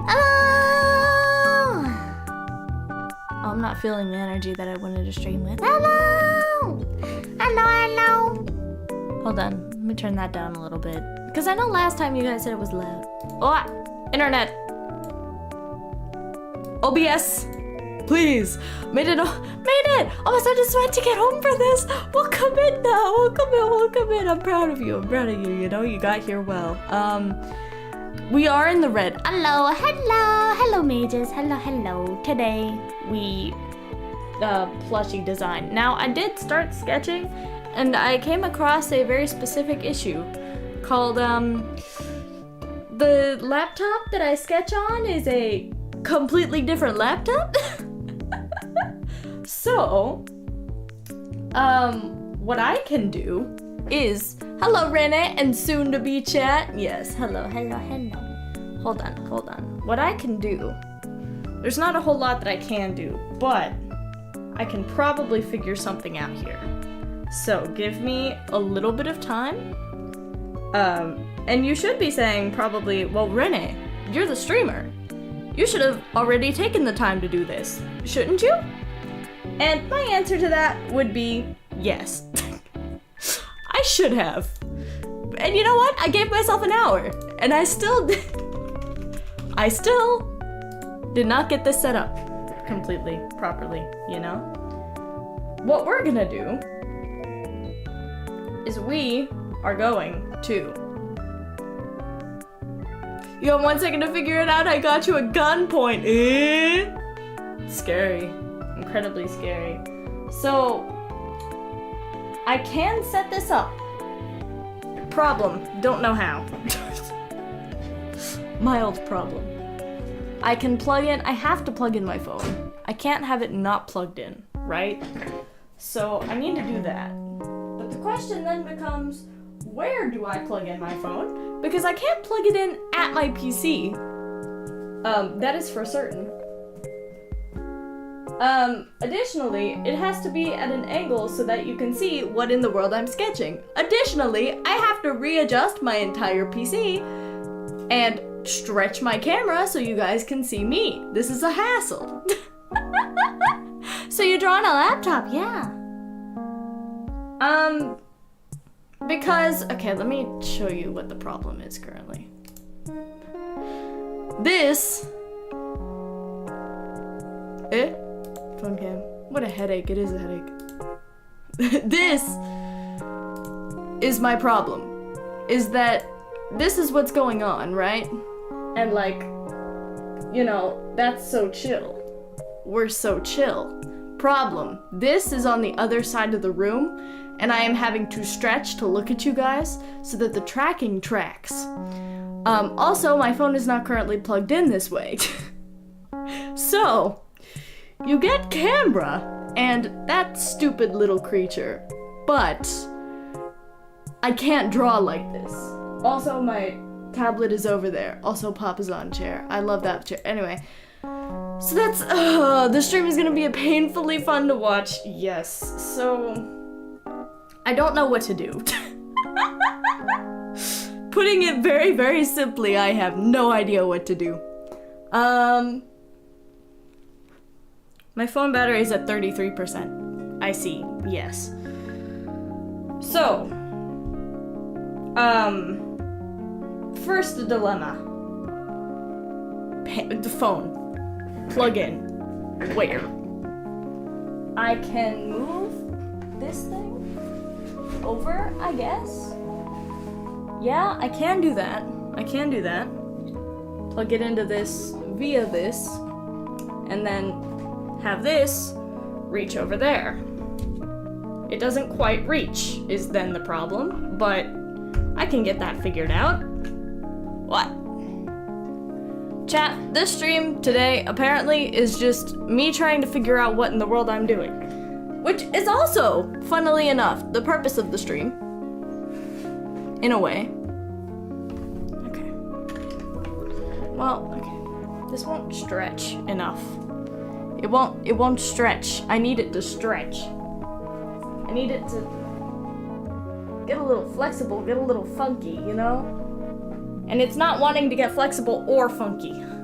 Hello! Oh, I'm not feeling the energy that I wanted to stream with. Hello! Hello! Hold on, let me turn that down a little bit. Because I know last time you guys said it was loud. Oh, internet! OBS! Please! Made it! Made it! Oh, I just went to get home for this! Welcome in now! Welcome in! I'm proud of you, you know? You got here well. We are in the red. Hello mages, hello. Today, we, plushie design. Now, I did start sketching, and I came across a very specific issue called, the laptop that I sketch on is a completely different laptop. So, what I can do is, hello Renee and soon to be chat. Yes, hello. Hold on. What I can do, there's not a whole lot that I can do, but I can probably figure something out here. So give me a little bit of time. And you should be saying probably, well, Renee, you're the streamer. You should have already taken the time to do this, shouldn't you? And my answer to that would be yes. I should have. And you know what? I gave myself an hour, and I still did not get this set up completely, properly, you know? What we're gonna do is we are going to... You have 1 second to figure it out, I got you at gunpoint. Scary. Incredibly scary. So, I can set this up. Problem, don't know how. Mild problem. I can plug in, I have to plug in my phone. I can't have it not plugged in, right? So, I need to do that. But the question then becomes, where do I plug in my phone? Because I can't plug it in at my PC. That is for certain. Additionally, it has to be at an angle so that you can see what in the world I'm sketching. Additionally, I have to readjust my entire PC and stretch my camera so you guys can see me. This is a hassle. So you draw on a laptop, yeah. Because, okay, let me show you what the problem is currently. This... Phone cam. What a headache. It is a headache. This is my problem. Is that this is what's going on, right? And like, you know, that's so chill. We're so chill. Problem. This is on the other side of the room, and I am having to stretch to look at you guys so that the tracking tracks. Also, my phone is not currently plugged in this way. So... you get camera and that stupid little creature, but I can't draw like this. Also, my tablet is over there. Also, Papa's on chair. I love that chair. Anyway, so that's, the stream is gonna be painfully fun to watch. Yes, so I don't know what to do. Putting it very, very simply, I have no idea what to do. My phone battery is at 33%. I see, yes. So, first the dilemma. The phone. Plug in. Where? I can move this thing over, I guess. Yeah, I can do that. Plug it into this via this, and then have this reach over there. It doesn't quite reach, is then the problem, but I can get that figured out. What? Chat, this stream today apparently is just me trying to figure out what in the world I'm doing. Which is also, funnily enough, the purpose of the stream. In a way. Okay. Well, okay. This won't stretch enough. It won't stretch. I need it to stretch. I need it to get a little flexible, get a little funky, you know? And it's not wanting to get flexible or funky.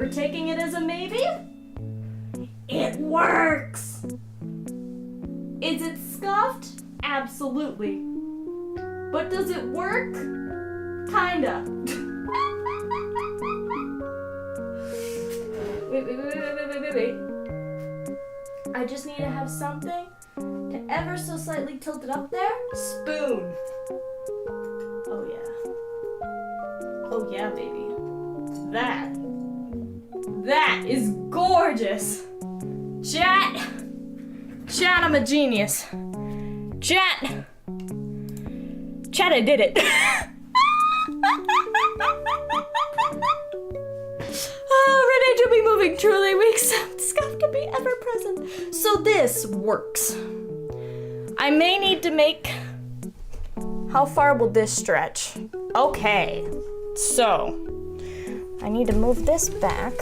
We're taking it as a maybe? It works! Is it scuffed? Absolutely. But does it work? Kinda. Wait. I just need to have something to ever so slightly tilt it up there. Spoon. Oh yeah. Oh yeah, baby. That is gorgeous. Chat, I'm a genius. Chat, I did it. Oh, Renee to be moving truly. We accept scuff to be ever present. So this works. I may need to make... How far will this stretch? Okay, so I need to move this back.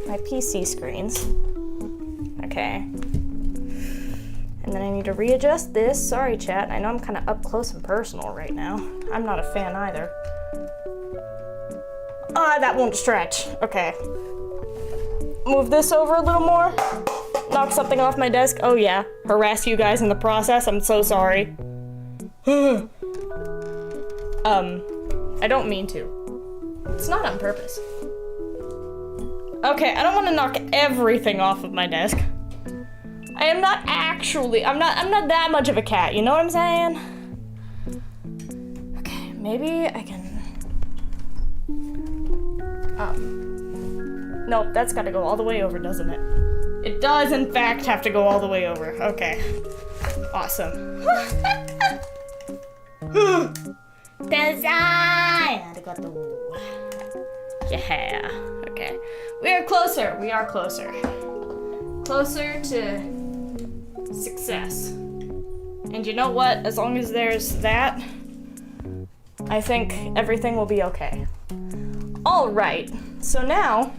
My PC screens. Okay. And then I need to readjust this. Sorry, chat. I know I'm kind of up close and personal right now. I'm not a fan either. Ah, that won't stretch. Okay. Move this over a little more. Knock something off my desk. Oh yeah. Harass you guys in the process. I'm so sorry. I don't mean to. It's not on purpose. Okay, I don't want to knock everything off of my desk. I am not actually, I'm not that much of a cat, you know what I'm saying? Okay, maybe I can, nope, that's gotta go all the way over, doesn't it? It does, in fact, have to go all the way over. Okay, awesome. Yeah, okay. We are closer, Closer to success. And you know what? As long as there's that, I think everything will be okay. All right, so now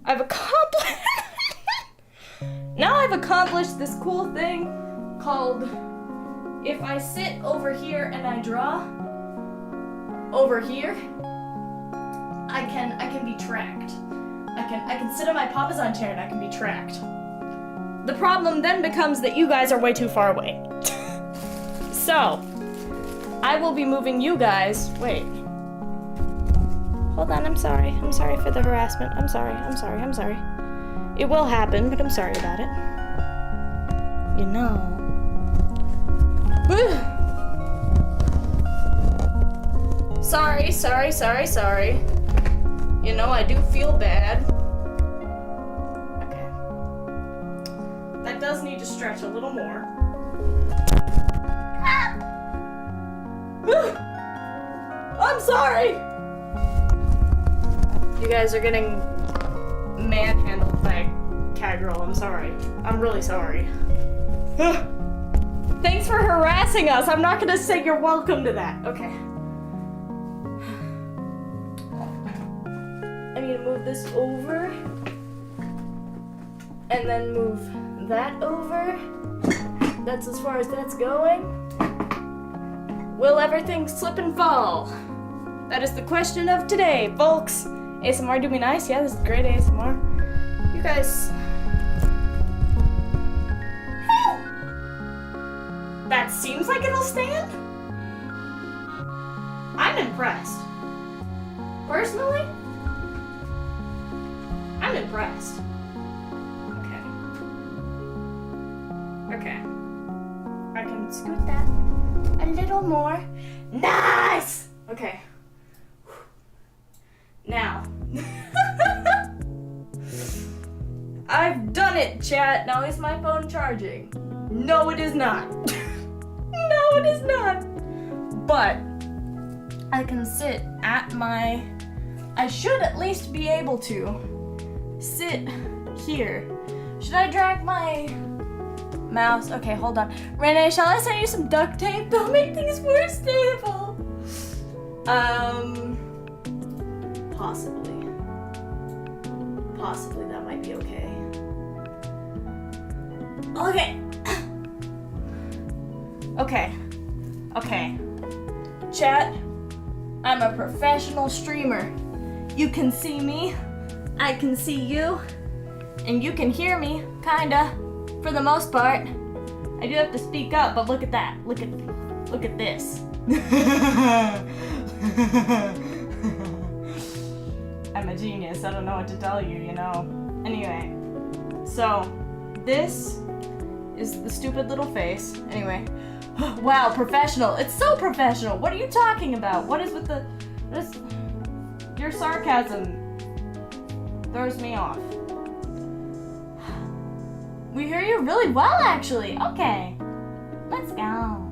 I've accomplished this cool thing called if I sit over here and I draw over here, I can be tracked. I can sit on my Papasan chair and I can be tracked. The problem then becomes that you guys are way too far away. So, I will be moving you guys. Wait. Hold on, I'm sorry. I'm sorry for the harassment. I'm sorry. It will happen, but I'm sorry about it. You know. Sorry. You know, I do feel bad. Okay. That does need to stretch a little more. I'm sorry! You guys are getting manhandled by a cat girl. I'm sorry. I'm really sorry. Thanks for harassing us. I'm not gonna say you're welcome to that. Okay. I need to move this over. And then move that over. That's as far as that's going. Will everything slip and fall? That is the question of today, folks. ASMR do me nice. Yeah, this is great ASMR. You guys... That seems like it'll stand? I'm impressed. Personally, I'm impressed. Okay. I can scoot that a little more. Nice! Okay. Now. I've done it, chat. Now is my phone charging? No, it is not. No, it is not. But I can sit at my... I should at least be able to sit here. Should I drag my mouse? Okay, hold on. Renee, shall I send you some duct tape? They'll make things more stable. Possibly that might be okay. Okay. Chat, I'm a professional streamer. You can see me I can see you, and you can hear me, kinda, for the most part. I do have to speak up, but look at that. Look at this. I'm a genius. I don't know what to tell you, you know. Anyway, so this is the stupid little face. Anyway, wow, professional. It's so professional. What are you talking about? What is with your sarcasm throws me off. We hear you really well, actually. Okay, let's go.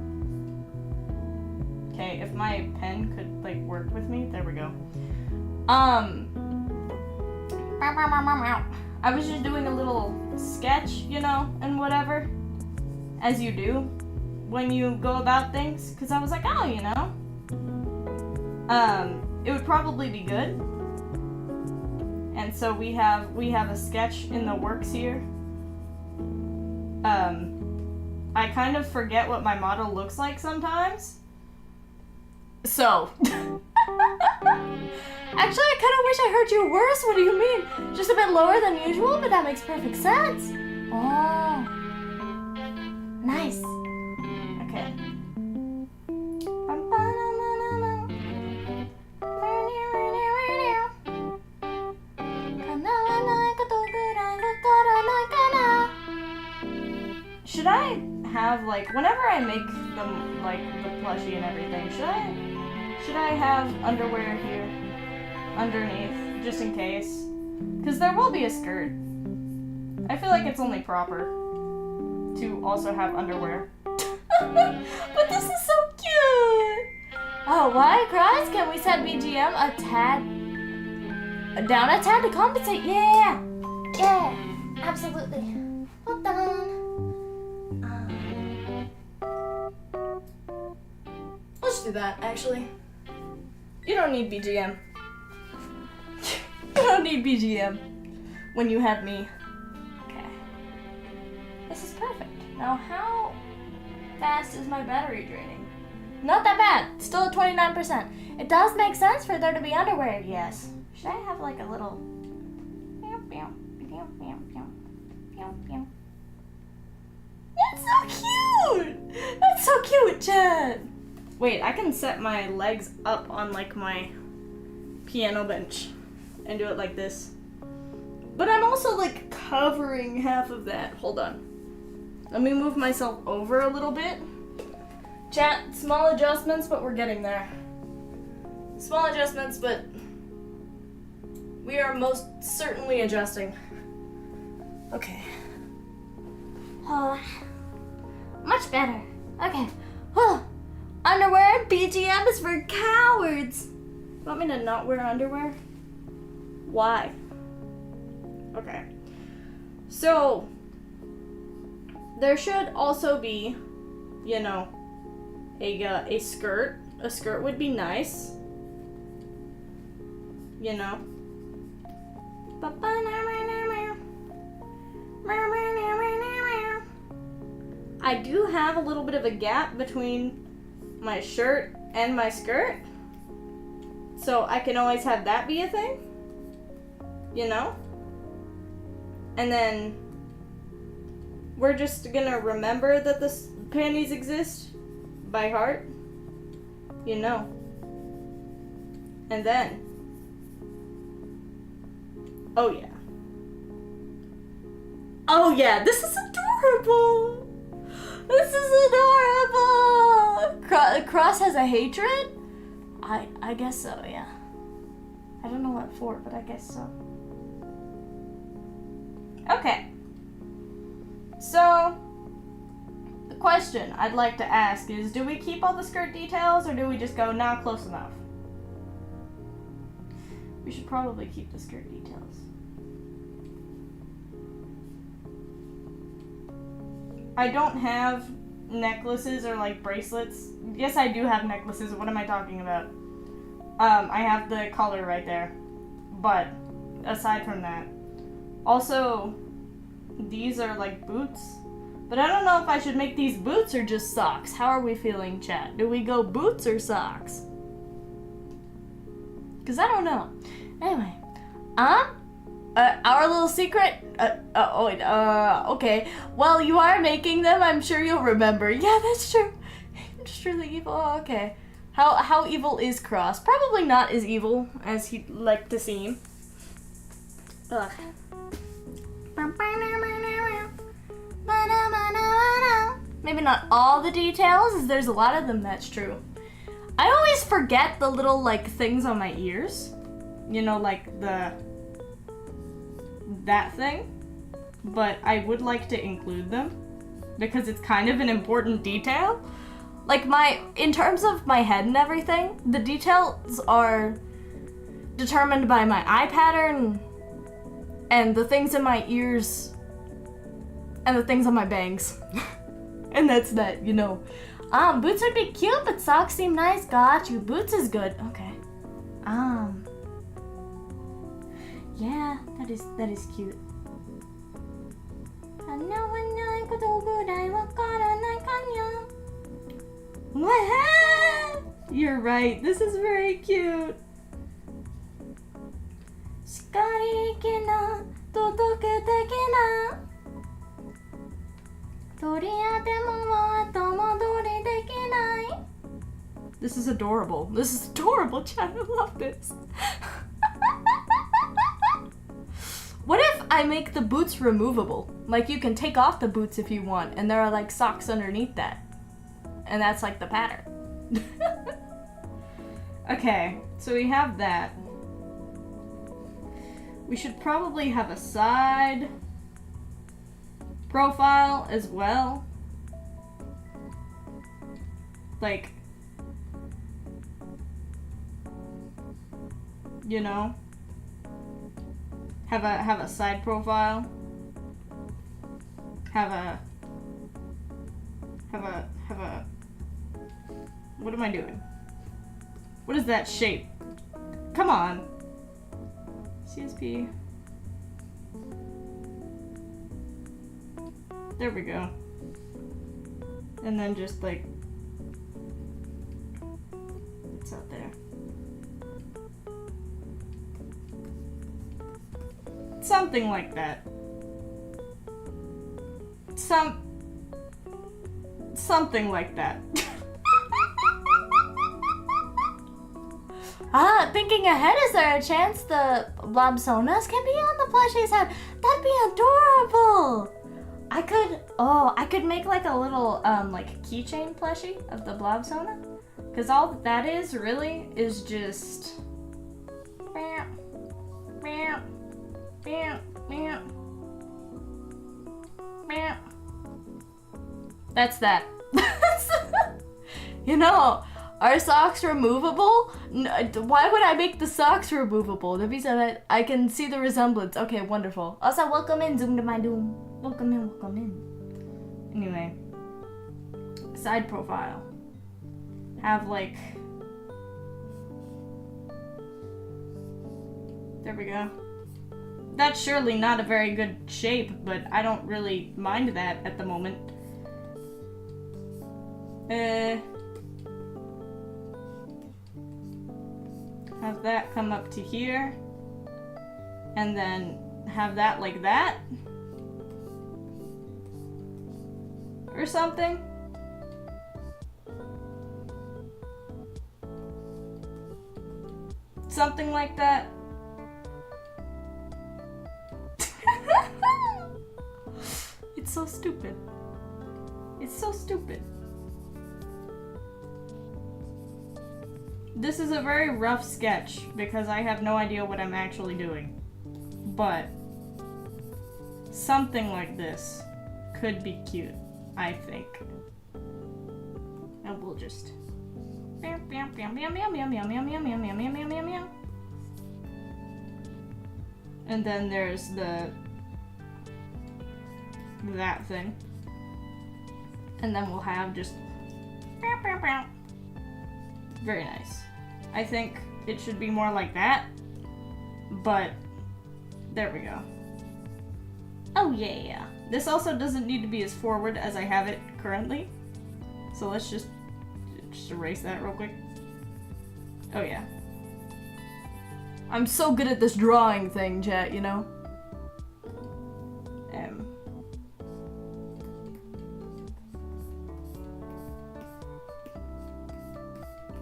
Okay, if my pen could like work with me, there we go. I was just doing a little sketch, you know, and whatever, as you do when you go about things, because I was like, oh, you know, it would probably be good. And so we have a sketch in the works here. I kind of forget what my model looks like sometimes. So, actually, I kind of wish I heard you worse. What do you mean? Just a bit lower than usual, but that makes perfect sense. Oh, nice. Okay. Should I have, like, whenever I make them, like, the plushie and everything, should I have underwear here underneath, just in case? Because there will be a skirt. I feel like it's only proper to also have underwear. But this is so cute! Oh, why, Cross? Can we set BGM down a tad to compensate? Yeah! Yeah! Absolutely. Hold on. Let's do that, actually. You don't need BGM. You don't need BGM when you have me. Okay. This is perfect. Now, how fast is my battery draining? Not that bad. Still at 29%. It does make sense for there to be underwear, yes. Should I have like a little... That's so cute! That's so cute, Chad! Wait, I can set my legs up on like my piano bench and do it like this. But I'm also like covering half of that. Hold on. Let me move myself over a little bit. Chat, small adjustments, but we're getting there. Small adjustments, but we are most certainly adjusting. Okay. Oh, much better. Okay. Oh. Underwear, BGM is for cowards. You want me to not wear underwear? Why? Okay. So, there should also be, you know, a skirt. A skirt would be nice. You know. I do have a little bit of a gap between my shirt and my skirt, so I can always have that be a thing, you know? And then we're just gonna remember that the panties exist by heart, you know? And then, oh yeah, this is adorable! This is adorable! Cross has a hatred? I guess so, yeah. I don't know what for, but I guess so. Okay. So, the question I'd like to ask is, do we keep all the skirt details, or do we just go, nah, close enough? We should probably keep the skirt details. I don't have necklaces or like bracelets. Yes, I do have necklaces. What am I talking about? I have the collar right there. But aside from that, also these are like boots. But I don't know if I should make these boots or just socks. How are we feeling, chat? Do we go boots or socks? Because I don't know. Anyway, Our little secret? Okay. Well, you are making them. I'm sure you'll remember. Yeah, that's true. Just really evil. Oh, okay. How evil is Cross? Probably not as evil as he'd like to seem. Ugh. Maybe not all the details, as there's a lot of them, that's true. I always forget the little, like, things on my ears. You know, like that thing. But I would like to include them, because it's kind of an important detail. Like, in terms of my head and everything, the details are determined by my eye pattern, and the things in my ears, and the things on my bangs. And that's that, you know. Boots would be cute, but socks seem nice. Got you. Boots is good. Okay. Yeah, that is cute. You're right. This is very cute. This is adorable. This is adorable, chat. I love this. What if I make the boots removable? Like, you can take off the boots if you want, and there are, like, socks underneath that. And that's, like, the pattern. Okay, so we have that. We should probably have a side profile as well. Like, you know, have a side profile. Have a what am I doing? What is that shape? Come on. CSP. There we go. And then just like, it's out there. Something like that. Something like that. Thinking ahead, is there a chance the Blobsonas can be on the plushie's head? That'd be adorable! I could make like a little, like keychain plushie of the Blobsona. Cause all that is really is just... That's that. You know, are socks removable? Why would I make the socks removable? That means that I can see the resemblance. Okay, wonderful. Also, welcome in, Zoom to my doom. Welcome in, welcome in. Anyway, side profile. Have like... There we go. That's surely not a very good shape, but I don't really mind that at the moment. Have that come up to here. And then have that like that. Or something. Something like that. It's so stupid. It's so stupid. This is a very rough sketch because I have no idea what I'm actually doing. But something like this could be cute, I think. And we'll just... And then there's that thing. And then we'll have just... Very nice. I think it should be more like that. But there we go. Oh yeah. This also doesn't need to be as forward as I have it currently. So let's just erase that real quick. Oh yeah. I'm so good at this drawing thing, chat, you know?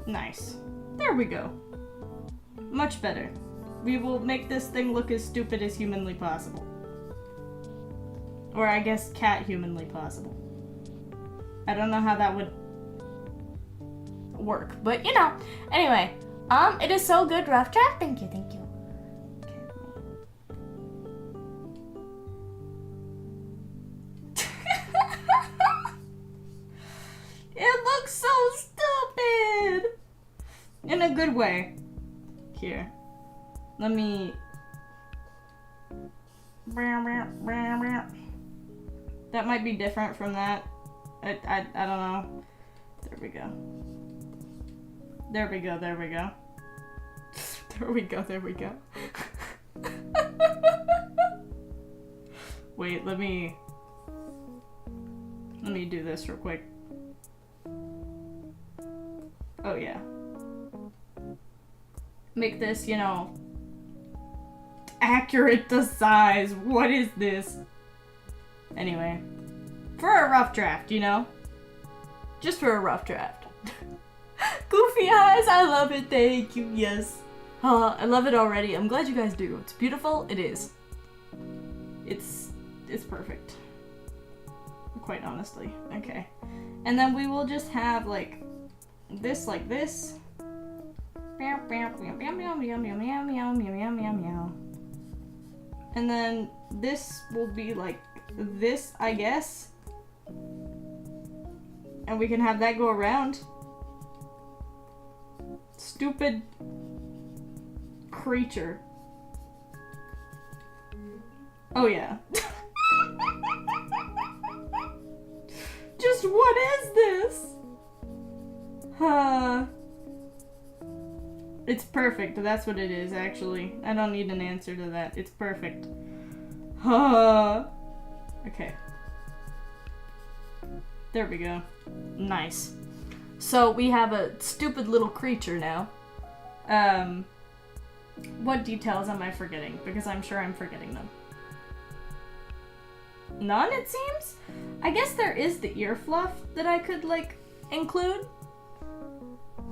Nice. There we go. Much better. We will make this thing look as stupid as humanly possible. Or I guess cat humanly possible. I don't know how that would work, but you know. Anyway, it is so good, rough draft. Thank you, thank you. It looks so stupid! In a good way. Here. Let me... That might be different from that. I don't know. There we go. There we go, there we go. There we go, there we go. Wait, let me do this real quick. Oh yeah. Make this, you know, accurate to size. What is this? Anyway. For a rough draft, you know? Just for a rough draft. Goofy eyes, I love it, thank you, yes. I love it already. I'm glad you guys do. It's beautiful, it is. It's perfect. Quite honestly. Okay. And then we will just have like this. And then this will be like this, I guess. And we can have that go around. Stupid creature. Oh yeah. Just what is this? It's perfect. That's what it is, actually. I don't need an answer to that. It's perfect. Okay. There we go. Nice. So we have a stupid little creature now. What details am I forgetting? Because I'm sure I'm forgetting them. None, it seems? I guess there is the ear fluff that I could, like, include.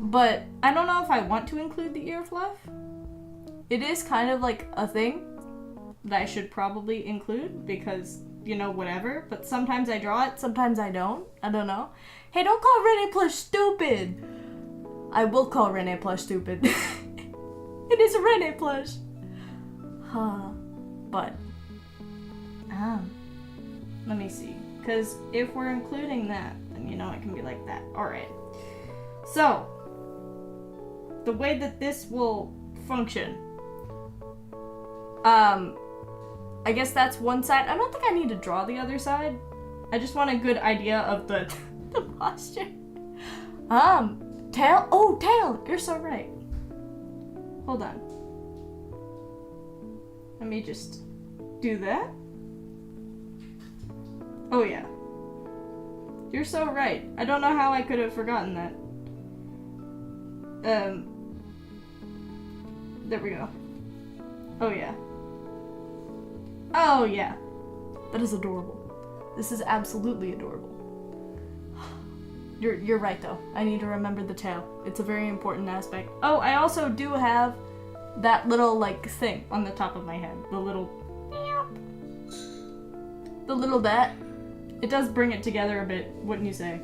But I don't know if I want to include the ear fluff. It is kind of like a thing that I should probably include because, you know, whatever. But sometimes I draw it, sometimes I don't. I don't know. Hey, don't call Renee Plush stupid! I will call Renee Plush stupid. It is a Renee Plush. But, let me see. Because if we're including that, then you know it can be like that. Alright. So, the way that this will function. I guess that's one side. I don't think I need to draw the other side. I just want a good idea of the, the posture. Tail? Oh, tail! You're so right. Hold on. Let me just do that. Oh yeah. You're so right. I don't know how I could have forgotten that. There we go. Oh yeah. Oh yeah. That is adorable. This is absolutely adorable. You're right though. I need to remember the tail. It's a very important aspect. Oh, I also do have that little like thing on the top of my head. The little that. It does bring it together a bit, wouldn't you say?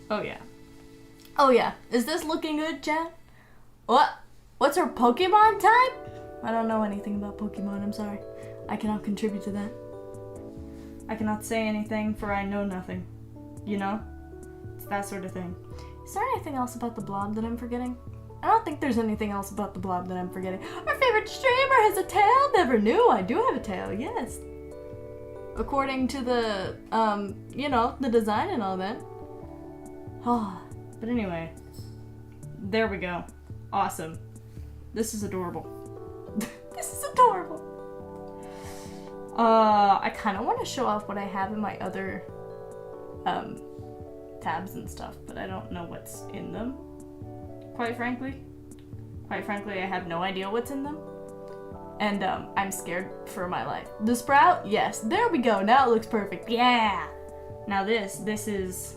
Oh yeah. Oh yeah. Is this looking good, chat? What? What's her Pokemon type? I don't know anything about Pokemon, I'm sorry. I cannot contribute to that. I cannot say anything, for I know nothing. You know? It's that sort of thing. Is there anything else about the blob that I'm forgetting? I don't think there's anything else about the blob that I'm forgetting. Our favorite streamer has a tail? Never knew. I do have a tail, yes. According to the, you know, the design and all that. Oh, but anyway. There we go. Awesome. This is adorable. This is adorable. I kind of want to show off what I have in my other, tabs and stuff, but I don't know what's in them. Quite frankly, I have no idea what's in them. And I'm scared for my life. The sprout? Yes. There we go. Now it looks perfect. Yeah! Now this is...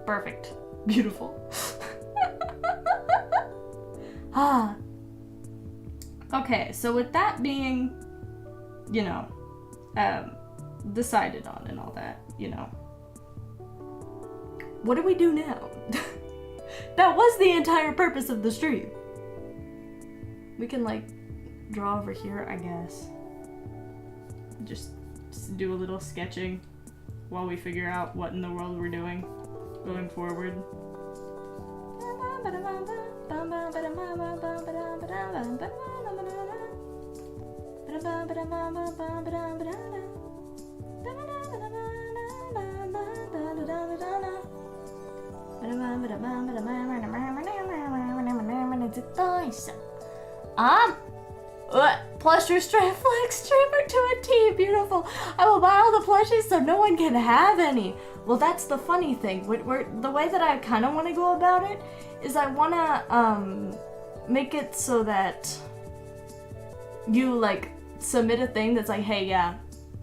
perfect. Beautiful. Ah. Okay, so with that being, you know, decided on and all that, you know. What do we do now? That was the entire purpose of the stream. We can, like, draw over here, I guess. Just do a little sketching while we figure out what in the world we're doing going forward. Plushie Stray Flex streamer to a T, beautiful. I will buy all the plushies so no one can have any. Well, that's the funny thing. The way that I kind of want to go about it is I want to make it so that you like submit a thing that's like, hey, yeah,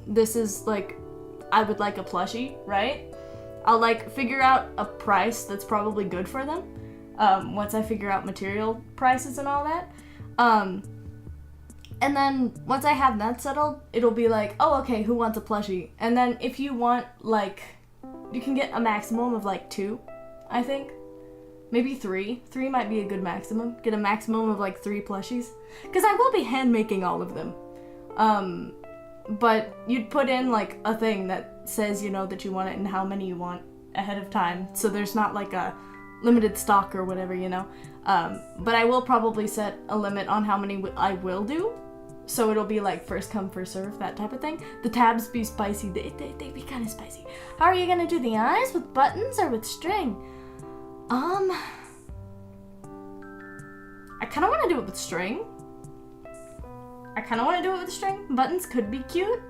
this is like, I would like a plushie, right? I'll like figure out a price that's probably good for them once I figure out material prices and all that. And then once I have that settled, it'll be like, oh, okay, who wants a plushie? And then if you want, like, you can get a maximum of like 2, I think. Maybe 3. 3 might be a good maximum. Get a maximum of like 3 plushies. Because I will be hand making all of them. But you'd put in like a thing that says, you know, that you want it and how many you want ahead of time. So there's not like a limited stock or whatever, you know. But I will probably set a limit on how many I will do. So it'll be like first come, first serve, that type of thing. The tabs be spicy. They be kind of spicy. How are you gonna do the eyes? With buttons or with string? I kind of want to do it with string. Buttons could be cute,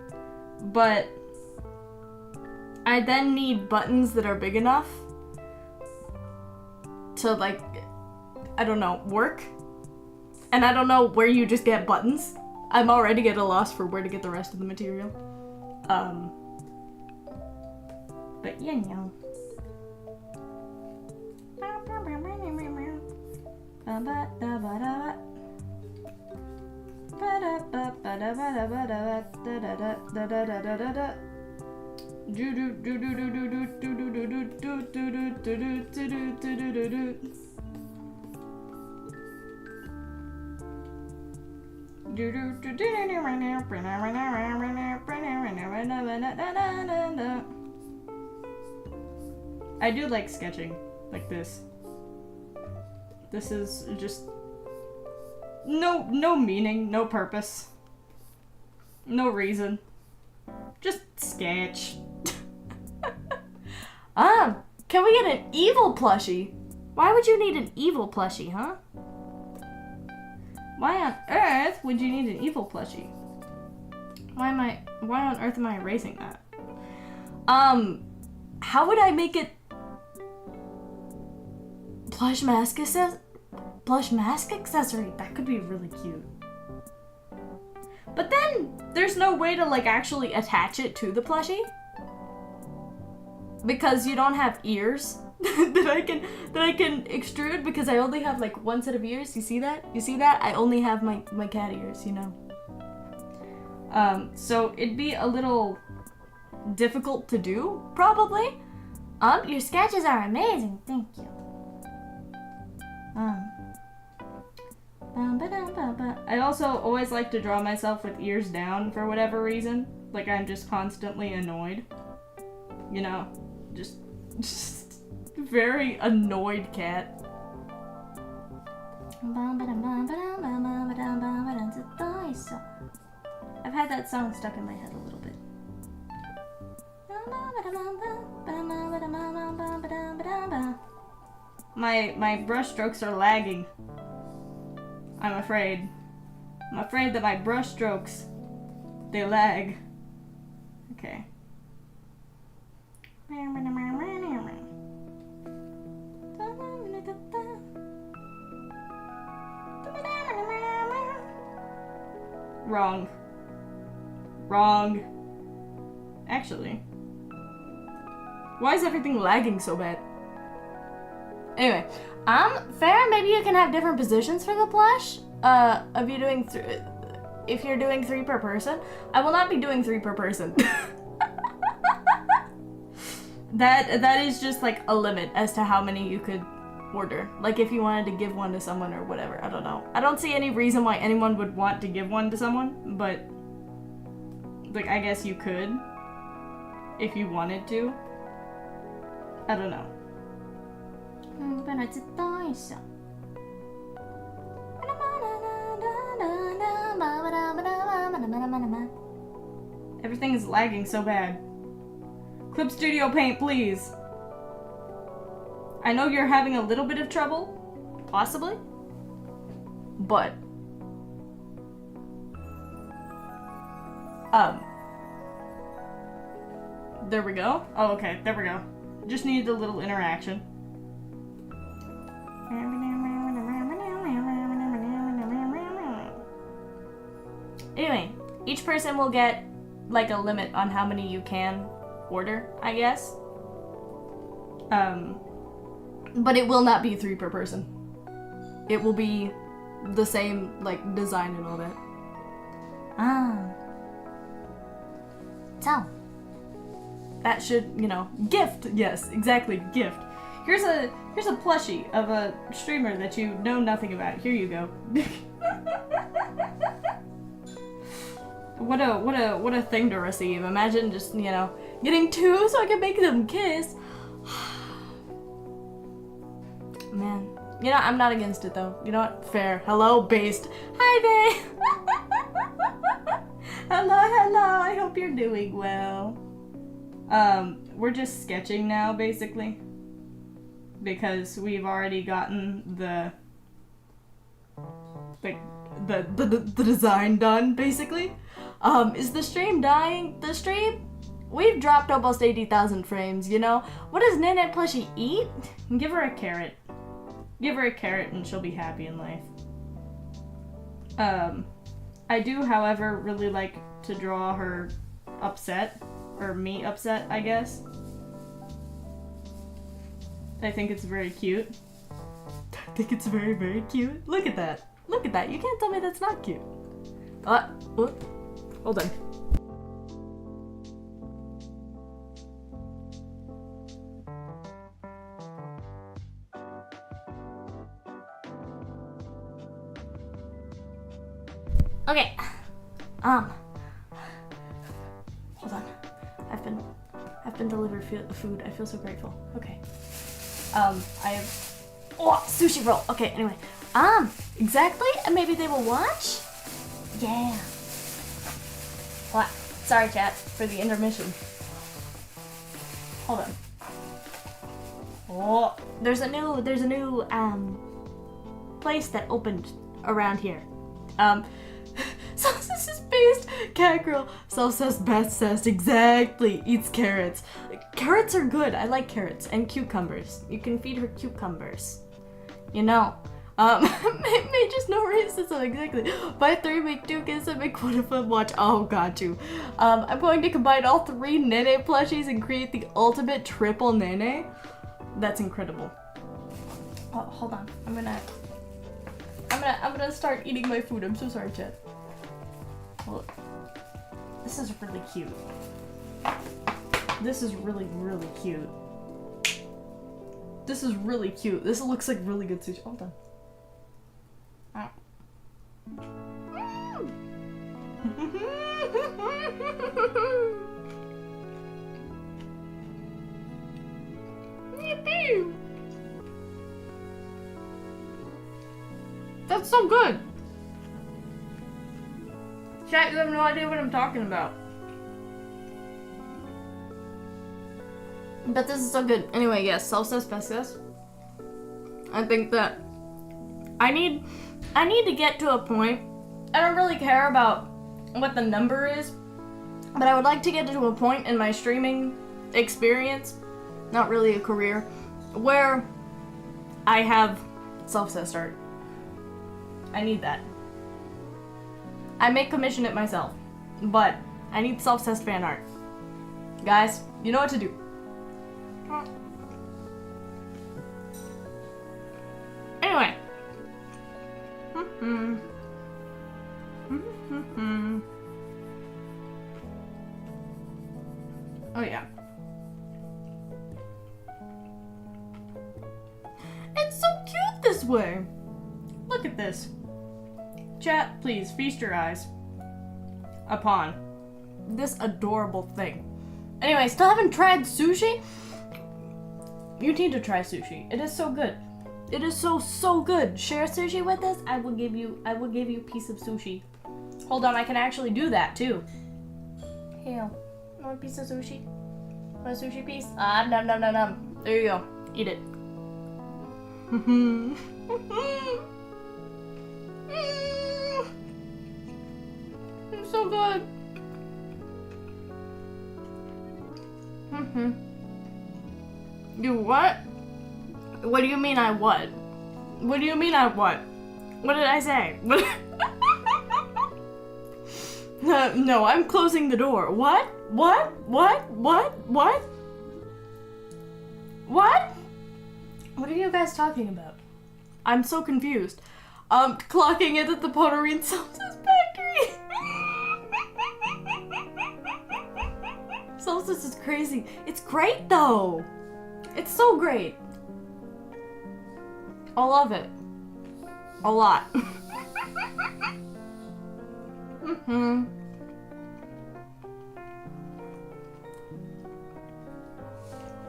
but I then need buttons that are big enough to, like, I don't know, work. And I don't know where you just get buttons. I'm already at a loss for where to get the rest of the material. But yeah, no. I do like sketching like this. This is just no meaning, no purpose, no reason. Just sketch. Can we get an evil plushie? Why would you need an evil plushie, huh? Why on earth would you need an evil plushie? Why on earth am I erasing that? How would I make it plush mask accessory? That could be really cute. But then there's no way to like actually attach it to the plushie because you don't have ears that I can extrude because I only have like one set of ears. You see that? I only have my cat ears, you know. So it'd be a little difficult to do, probably. Your sketches are amazing. Thank you. I also always like to draw myself with ears down for whatever reason. Like I'm just constantly annoyed. You know, just very annoyed cat. I've had that song stuck in my head a little bit. My brush strokes are lagging. I'm afraid that my brush strokes, they lag. Okay. Wrong. Wrong. Actually. Why is everything lagging so bad? Anyway, fair, maybe you can have different positions for the plush. Of you doing if you're doing 3 per person. I will not be doing 3 per person. That is just like a limit as to how many you could order. Like if you wanted to give one to someone or whatever. I don't know. I don't see any reason why anyone would want to give one to someone, but like I guess you could if you wanted to. I don't know. Everything is lagging so bad. Clip Studio Paint, please. I know you're having a little bit of trouble, possibly, but there we go. Oh, okay, there we go. Just needed a little interaction. Anyway, each person will get like a limit on how many you can order, I guess. But it will not be 3 per person. It will be the same, like, design and all that. So, that should, you know, gift. Yes, exactly, gift. Here's a plushie of a streamer that you know nothing about. Here you go. What a thing to receive. Imagine just, you know, getting 2 so I can make them kiss. Man. You know, I'm not against it though. You know what? Fair. Hello, based. Hi, babe. Hello. I hope you're doing well. We're just sketching now, basically. Because we've already gotten the design done, basically. Is the stream dying? The stream? We've dropped almost 80,000 frames, you know? What does Nene Plushie eat? Give her a carrot. Give her a carrot and she'll be happy in life. I do, however, really like to draw her upset. Or me upset, I guess. I think it's very cute. I think it's very, very cute. Look at that. Look at that. You can't tell me that's not cute. Hold on. Okay. Hold on. I've been delivered food. I feel so grateful. Okay. I have sushi roll. Okay, anyway. Exactly? And maybe they will watch? Yeah. What? Sorry, chat, for the intermission. Hold on. Oh, there's a new place that opened around here. Sausages-based cat girl. Self-obsessed, exactly. Eats carrots. Carrots are good. I like carrots and cucumbers. You can feed her cucumbers. You know. May just no racism, exactly. Buy 3, make 2 kids, and make one of them watch. Oh, got you. I'm going to combine all 3 Nene plushies and create the ultimate triple Nene. That's incredible. Oh, hold on. I'm gonna start eating my food. I'm so sorry, chat. Look. This is really cute. This is really, really cute. This is really cute. This looks like really good sushi. Hold on. Yippee! That's so good! Chat, you have no idea what I'm talking about. But this is so good. Anyway, yes, salsas pescas. I think that I need to get to a point. I don't really care about what the number is, but I would like to get to a point in my streaming experience, not really a career, where I have self-assessed art. I need that. I may commission it myself, but I need self-cessed fan art. Guys, you know what to do. Anyway. Oh yeah. It's so cute this way. Look at this. Chat, please feast your eyes upon this adorable thing. Anyway, still haven't tried sushi? You need to try sushi. It is so good. It is so good. Share sushi with us. I will give you a piece of sushi. Hold on, I can actually do that too. Here, want a piece of sushi? Want a sushi piece? Ah, nom nom nom nom. There you go. Eat it. It's so good. You what? What do you mean I what? What do you mean I what? What did I say? What? No, I'm closing the door. What? What? What? What? What? What? What are you guys talking about? I'm so confused. Clocking it at the Pottery and Solstice Factory. Solstice is crazy. It's great though. It's so great. I love it. A lot.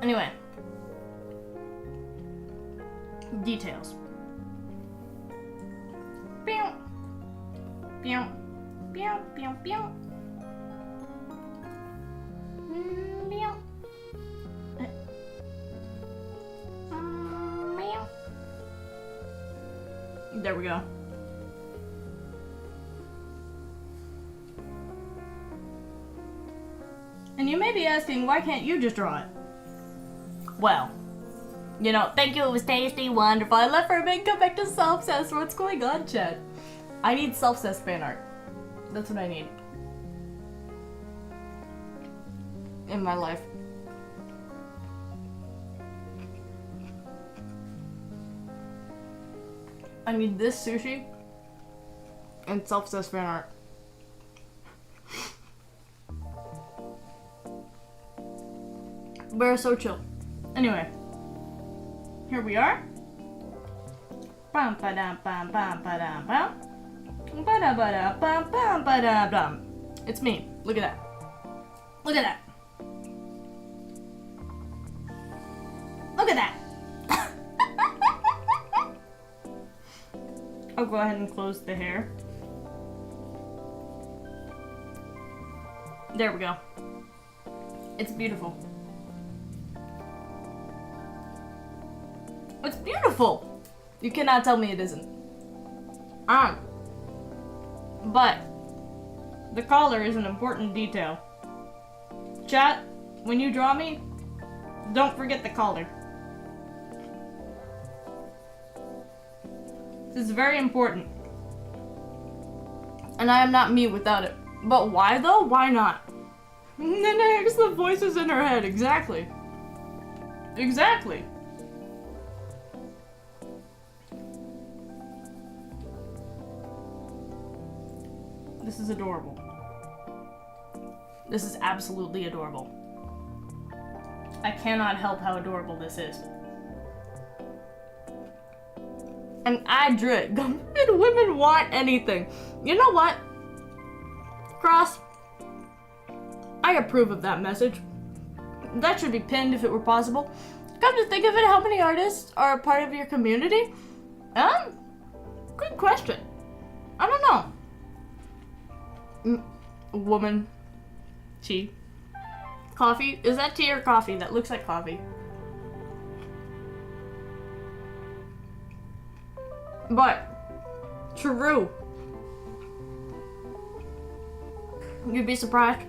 Anyway. Details. Pew. Pew. Pew. Pew. Pew. Meow. Meow. There we go. And you may be asking, why can't you just draw it? Well, you know, thank you, it was tasty, wonderful. I love for a big come back to self-cess. What's going on, chat? I need self-cess fan art. That's what I need. In my life. I need this sushi and self-cess fan art. We're so chill. Anyway, here we are. Bum ba dum bum bum ba dum bum. Ba da ba da bum bum ba da bum. It's me. Look at that. Look at that. Look at that. I'll go ahead and close the hair. There we go. It's beautiful. It's beautiful! You cannot tell me it isn't. But the collar is an important detail. Chat, when you draw me, don't forget the collar. This is very important. And I am not me without it. But why though? Why not? It's the voices in her head. Exactly. Exactly. This is adorable. This is absolutely adorable. I cannot help how adorable this is. And I drew it. Did women want anything? You know what? Cross. I approve of that message. That should be pinned if it were possible. Come to think of it, how many artists are a part of your community? Good question. I don't know. Woman. Tea. Coffee? Is that tea or coffee? That looks like coffee. But, true. You'd be surprised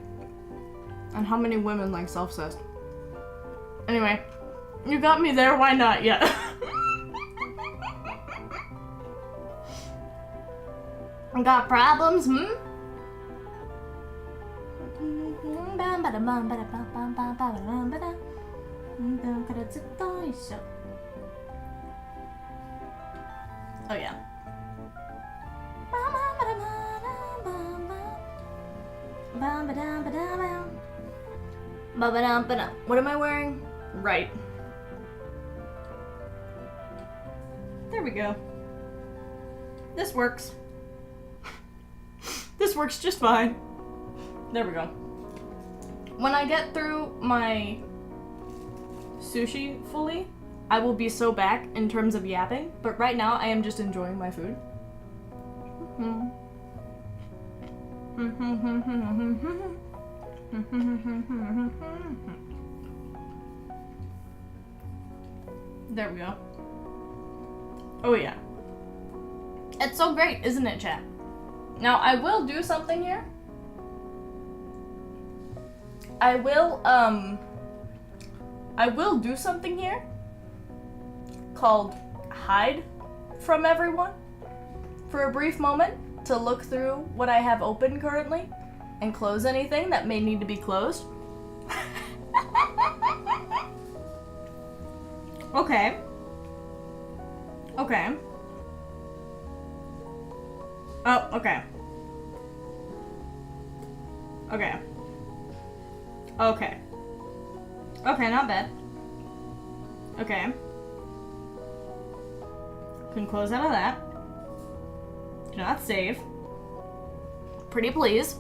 on how many women like self-cessed. Anyway, you got me there, why not yet? Got problems, Oh yeah. What am I wearing? Right. There we go. This works. This works just fine. There we go. When I get through my sushi fully, I will be so back in terms of yapping, but right now I am just enjoying my food. There we go. Oh yeah. It's so great, isn't it, chat? Now, I will do something here. I will do something here called hide from everyone for a brief moment to look through what I have open currently and close anything that may need to be closed. Okay. Okay. Oh, okay. Okay. Okay. Okay, not bad. Okay. Can close out of that. Do not save. Pretty please.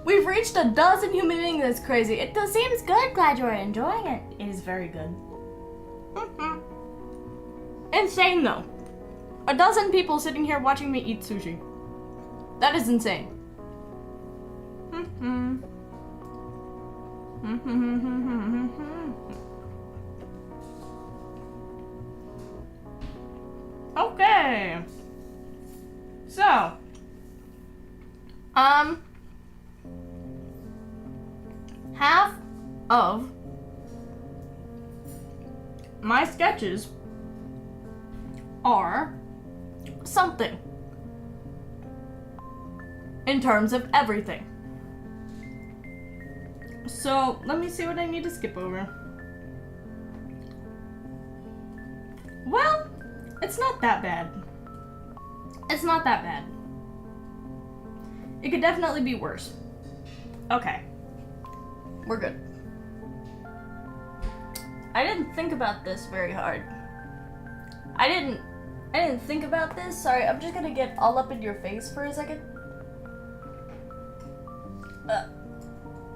We've reached 12 human beings. That's crazy. It does seems good. Glad you're enjoying it. It is very good. Insane though. 12 people sitting here watching me eat sushi. That is insane. Okay. So, half of my sketches are something in terms of everything. So, let me see what I need to skip over. Well, it's not that bad. It's not that bad. It could definitely be worse. Okay. We're good. I didn't think about this very hard. I didn't think about this. Sorry, I'm just gonna get all up in your face for a second.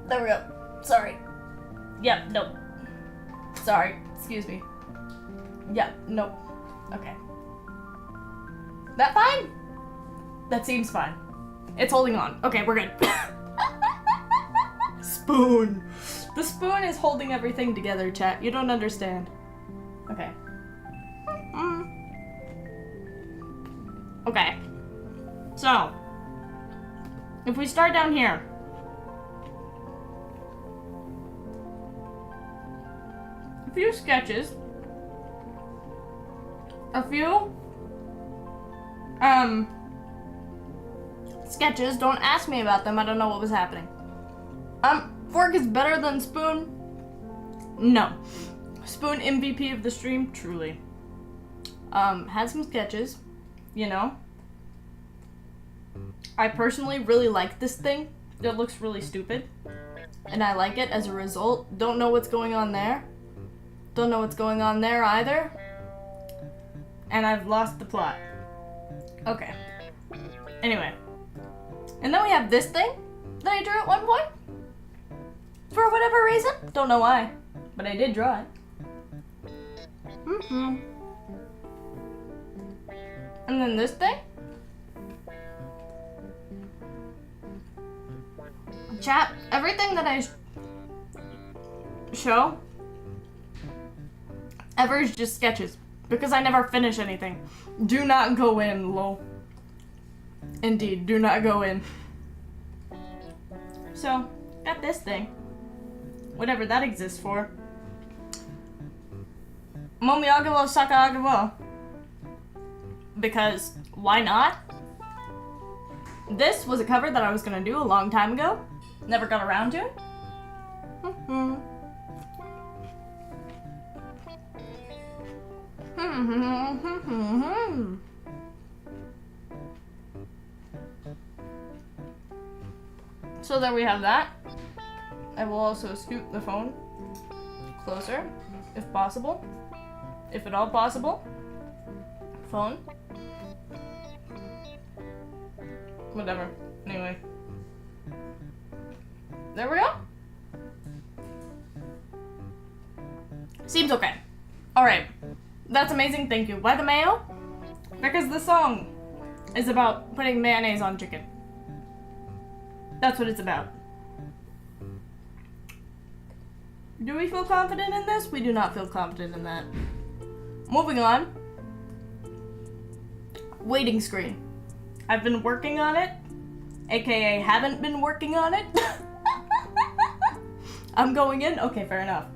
There we go. Sorry. Yep, nope. Sorry, excuse me. Yep, nope. Okay. That fine? That seems fine. It's holding on. Okay, we're good. Spoon. The spoon is holding everything together, chat. You don't understand. Okay. Okay. So, if we start down here. A few sketches. A few sketches. Don't ask me about them. I don't know what was happening. Fork is better than spoon? No. Spoon MVP of the stream, truly. Had some sketches, you know. I personally really like this thing. It looks really stupid. And I like it as a result. Don't know what's going on there. Don't know what's going on there either. And I've lost the plot. Okay. Anyway. And then we have this thing that I drew at one point. For whatever reason. Don't know why. But I did draw it. And then this thing. Chat, everything that I show ever is just sketches. Because I never finish anything. Do not go in, lol. Indeed, do not go in. So, got this thing. Whatever that exists for. Momi agawo saka agawo. Because, why not? This was a cover that I was gonna do a long time ago. Never got around to it. So there we have that. I will also scoot the phone closer, if possible. If at all possible. Phone. Whatever. Anyway. There we go. Seems okay. Alright. That's amazing, thank you. Why the mayo? Because the song is about putting mayonnaise on chicken. That's what it's about. Do we feel confident in this? We do not feel confident in that. Moving on. Waiting screen. I've been working on it. AKA haven't been working on it. I'm going in? Okay, fair enough.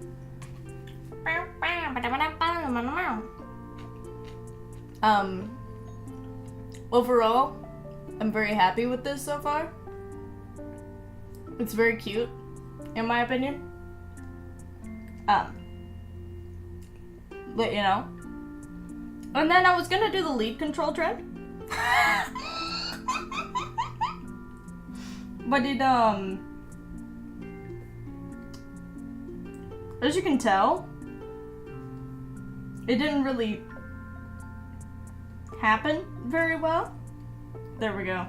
Overall, I'm very happy with this so far. It's very cute, in my opinion. But you know. And then I was gonna do the lead control trend. But it, as you can tell, it didn't really happen very well. There we go.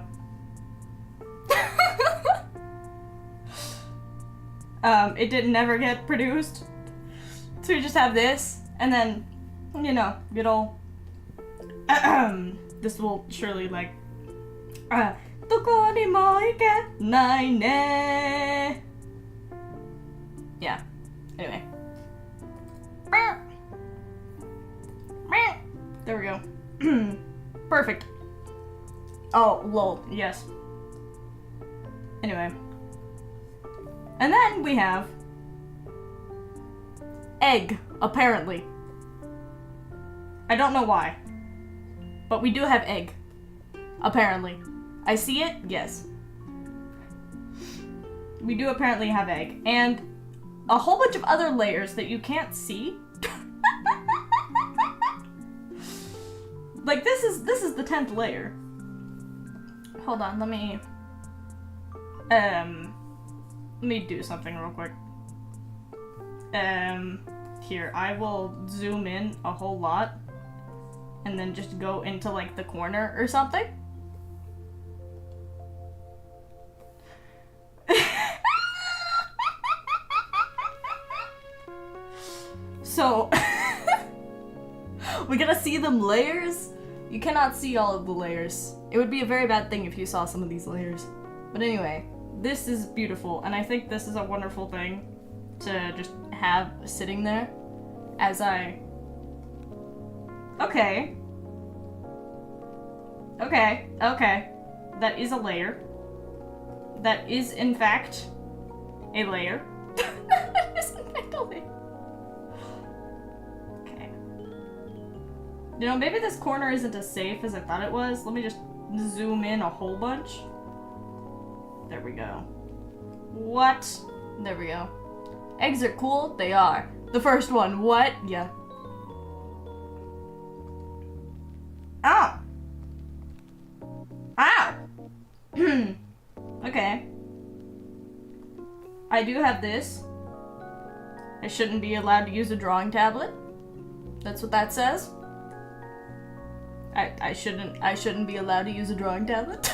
It didn't ever get produced. So we just have this, and then, you know, good old, this will surely, like, yeah, anyway. There we go. Perfect. Oh, lol, yes. Anyway. And then we have egg, apparently. I don't know why. But we do have egg. Apparently. I see it? Yes. We do apparently have egg. And a whole bunch of other layers that you can't see. Like, this is the 10th layer. Hold on, let me do something real quick. Here, I will zoom in a whole lot and then just go into, like, the corner or something. So, we gotta see them layers. You cannot see all of the layers. It would be a very bad thing if you saw some of these layers. But anyway, this is beautiful, and I think this is a wonderful thing to just have sitting there as I... Okay. Okay, okay. That is a layer. That is, in fact, a layer. That is, in fact, a layer. Okay. You know, maybe this corner isn't as safe as I thought it was. Let me just zoom in a whole bunch. There we go. What? There we go. Eggs are cool? They are. The first one, what? Yeah. Ah! Ow! Okay. I do have this. I shouldn't be allowed to use a drawing tablet. That's what that says. I shouldn't be allowed to use a drawing tablet.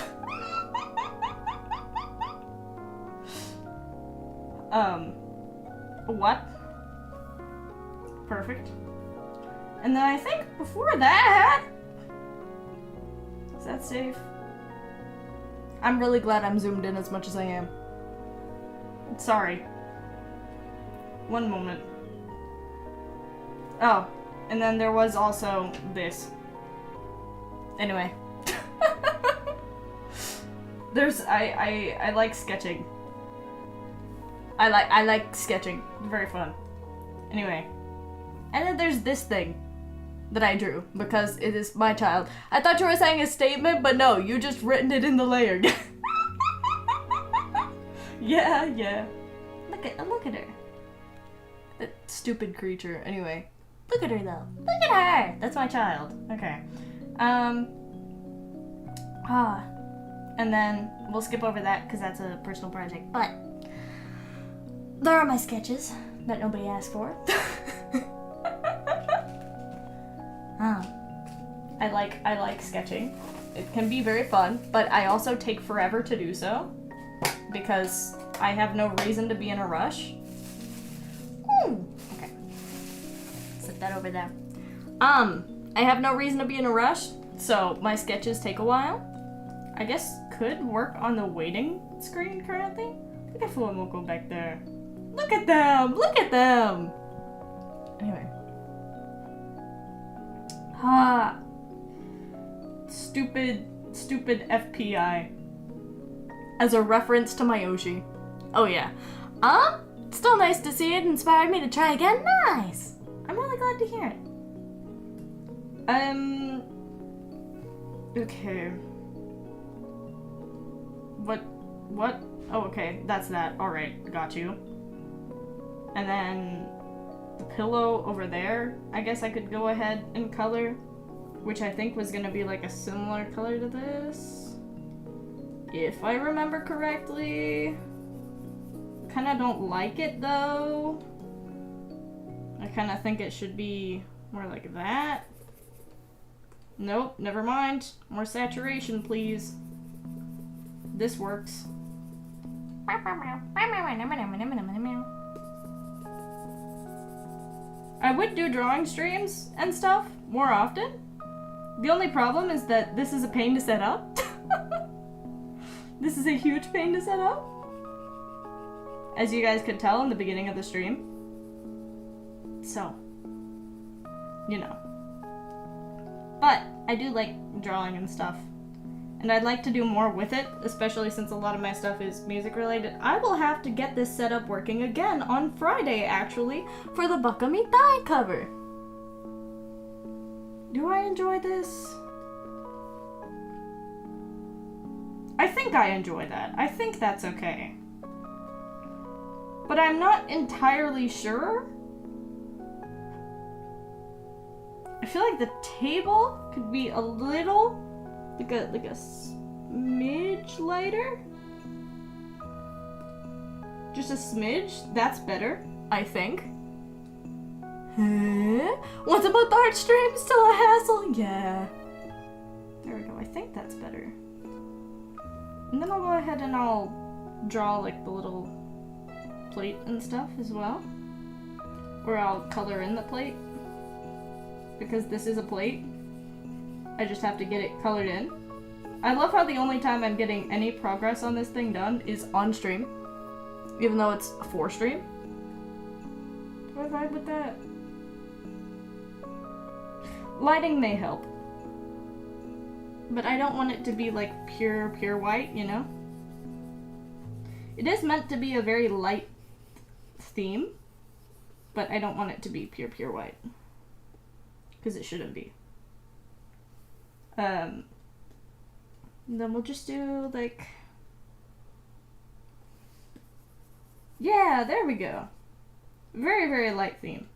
What? Perfect. And then I think before that... Is that safe? I'm really glad I'm zoomed in as much as I am. Sorry. One moment. Oh, and then there was also this. Anyway. I like sketching. I like sketching. It's very fun. Anyway. And then there's this thing. that I drew because it is my child. I thought you were saying a statement, but no, you just written it in the layer. Yeah. Look at her. That stupid creature. Anyway, look at her though. Look at her. That's my child. Okay. And then we'll skip over that because that's a personal project. But there are my sketches that nobody asked for. I like sketching. It can be very fun, but I also take forever to do so because I have no reason to be in a rush. Okay. Set that over there. I have no reason to be in a rush, so my sketches take a while. I guess could work on the waiting screen currently. I think everyone will go back there. Look at them! Look at them! Anyway. Stupid FPI. As a reference to my Yoshi. Oh yeah. Still nice to see it inspired me to try again. Nice! I'm really glad to hear it. Okay. What? Oh, okay, that's that. Alright, got you. And then the pillow over there, I guess I could go ahead and color, which I think was gonna be like a similar color to this. If I remember correctly. Kinda don't like it though. I kinda think it should be more like that. Nope, never mind. More saturation, please. This works. I would do drawing streams and stuff more often. The only problem is that this is a pain to set up. This is a huge pain to set up. As you guys could tell in the beginning of the stream. So, you know. But I do like drawing and stuff. And I'd like to do more with it, especially since a lot of my stuff is music related. I will have to get this setup working again on Friday, actually, for the Bakami Dai cover. Do I enjoy this? I think I enjoy that. I think that's okay. But I'm not entirely sure. I feel like the table could be a little, like a smidge lighter. Just a smidge. That's better, I think. Huh? What's about the art stream? Still a hassle? Yeah. There we go. I think that's better. And then I'll go ahead and I'll draw like the little plate and stuff as well. Or I'll color in the plate. Because this is a plate. I just have to get it colored in. I love how the only time I'm getting any progress on this thing done is on stream. Even though it's for stream. Do I vibe with that? Lighting may help. But I don't want it to be like pure white, you know? It is meant to be a very light theme. But I don't want it to be pure white. Because it shouldn't be. Then we'll just do like... Yeah, there we go. Very light theme.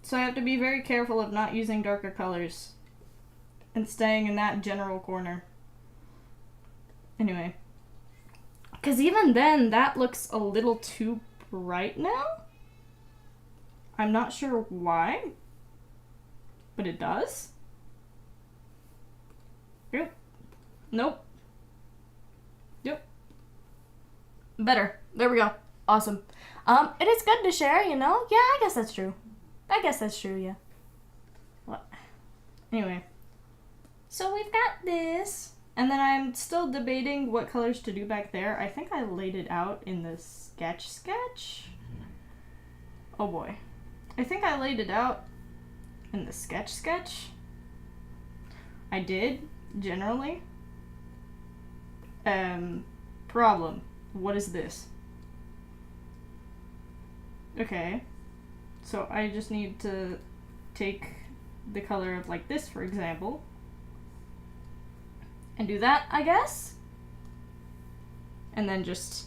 So I have to be very careful of not using darker colors. And staying in that general corner. Anyway. Because even then, that looks a little too bright now. I'm not sure why. But it does. Yep. Nope. Yep. Better. There we go. Awesome. It is good to share, you know? Yeah, I guess that's true. Yeah. What? Anyway. So we've got this. And then I'm still debating what colors to do back there. I think I laid it out in the sketch. Oh boy. I think I laid it out in the sketch. I did, generally. Problem. What is this? Okay. So I just need to take the color of like this, for example. And do that, I guess. And then just...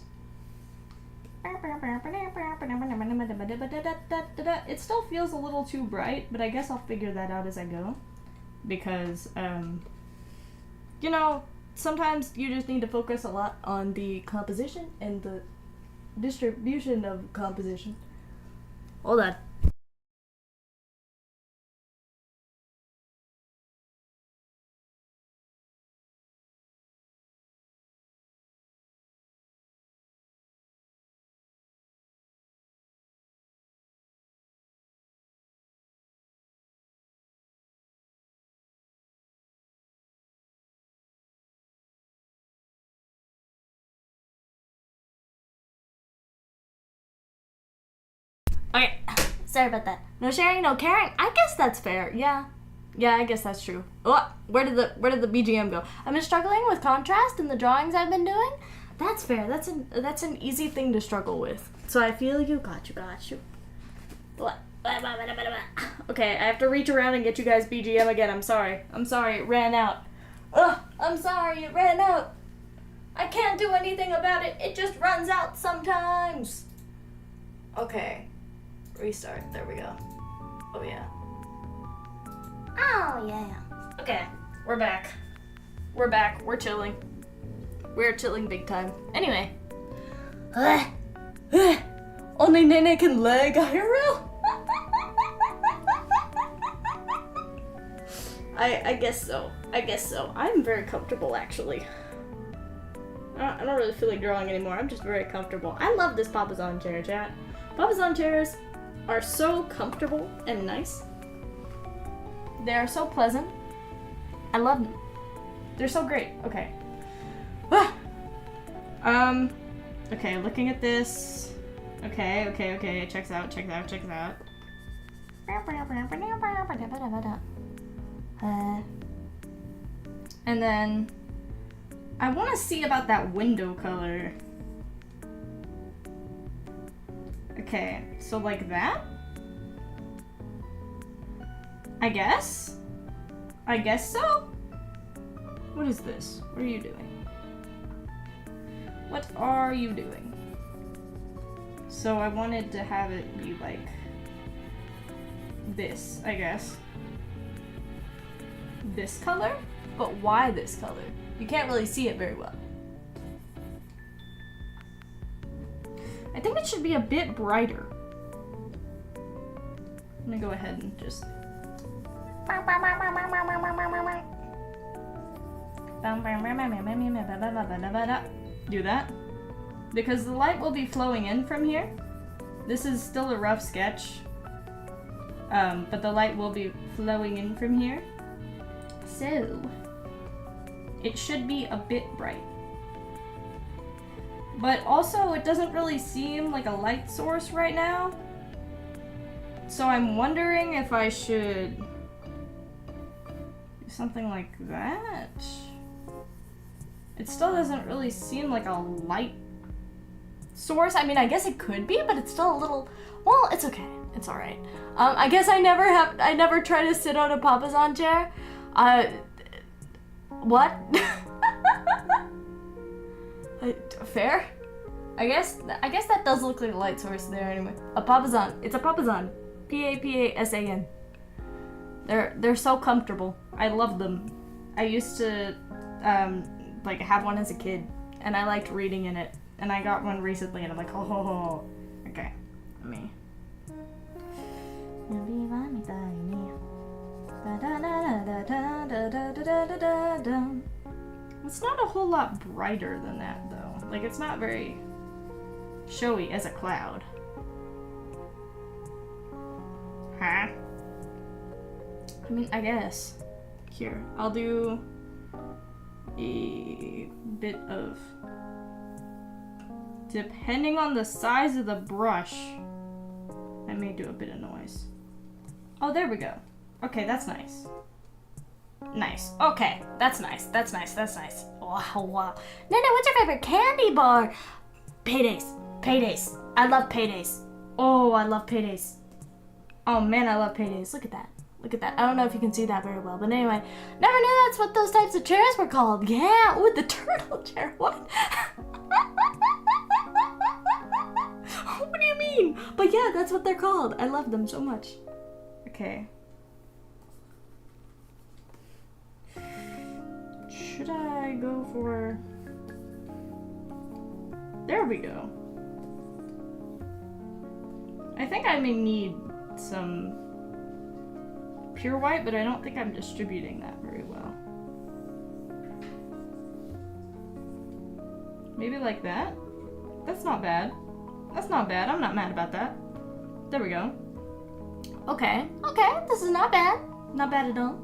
It still feels a little too bright, but I guess I'll figure that out as I go. Because, you know, sometimes you just need to focus a lot on the composition and the distribution of composition. Hold on. Okay, sorry about that. No sharing, no caring. I guess that's fair. Yeah, I guess that's true. Oh, where did the BGM go? I've been struggling with contrast in the drawings I've been doing. That's fair. That's an easy thing to struggle with. So I feel you. Got you. What? Okay, I have to reach around and get you guys BGM again. I'm sorry. It ran out. Ugh, I'm sorry. It ran out. I can't do anything about it. It just runs out sometimes. Okay. Restart. There we go. Oh yeah. Oh yeah. Okay, we're back. We're chilling. We're chilling big time. Anyway. Only Nene can lag IRL. I guess so. I'm very comfortable actually. I don't really feel like drawing anymore. I'm just very comfortable. I love this Papazon chair, chat. Papazon chairs are so comfortable and nice. They are so pleasant. I love them. They're so great. Okay. Okay, looking at this. Okay. Checks out. And then I want to see about that window color. Okay, so like that? I guess so? What is this? What are you doing? So I wanted to have it be like this, I guess. This color? But why this color? You can't really see it very well. I think it should be a bit brighter. I'm gonna go ahead and just... do that. Because the light will be flowing in from here. This is still a rough sketch. But the light will be flowing in from here. So, it should be a bit bright. But also, it doesn't really seem like a light source right now. So I'm wondering if I should do something like that. It still doesn't really seem like a light source. I mean, I guess it could be, but it's still a little... Well, it's okay. It's alright. I guess I never try to sit on a Papazon chair. What? Fair? I guess that does look like a light source there anyway. A Papazon. It's a Papazon. P-A-P-A-S-A-N. They're so comfortable. I love them. I used to like have one as a kid, and I liked reading in it. And I got one recently, and I'm like, oh, okay. Let me. It's not a whole lot brighter than that, though. Like, it's not very showy as a cloud. Huh? I mean, I guess. Here, I'll do a bit of... Depending on the size of the brush, I may do a bit of noise. Oh, there we go. Okay, that's nice. Nice. Okay, that's nice. That's nice. Wow. Nana, what's your favorite candy bar? Paydays. I love Paydays. Oh, I love Paydays. Oh man, I love Paydays. Look at that. Look at that. I don't know if you can see that very well, but anyway. Never knew that's what those types of chairs were called. Yeah, ooh, the turtle chair. What? What do you mean? But yeah, that's what they're called. I love them so much. Okay. Should I go for... There we go. I think I may need some pure white, but I don't think I'm distributing that very well. Maybe like that? That's not bad. That's not bad. I'm not mad about that. There we go. Okay. Okay, this is not bad. Not bad at all.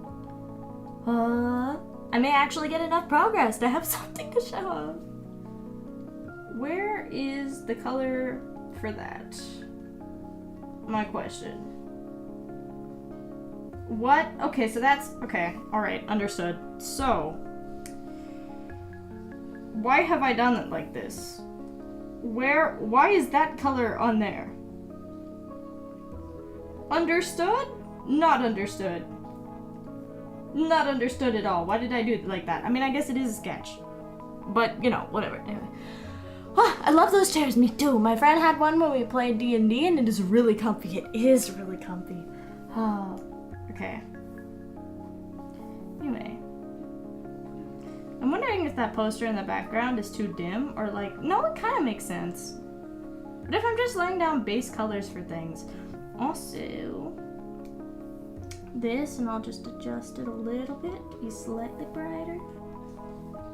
I may actually get enough progress to have something to show off. Where is the color for that? My question. What? Okay, so that's... Okay, alright, understood. So... Why have I done it like this? Why is that color on there? Understood? Not understood. Not understood at all. Why did I do it like that? I mean, I guess it is a sketch. But, you know, whatever. Anyway. Oh, I love those chairs. Me too. My friend had one when we played D&D, and it is really comfy. It is really comfy. Oh, okay. Anyway. I'm wondering if that poster in the background is too dim, or like... No, it kind of makes sense. But if I'm just laying down base colors for things... Also... This, and I'll just adjust it a little bit to be slightly brighter.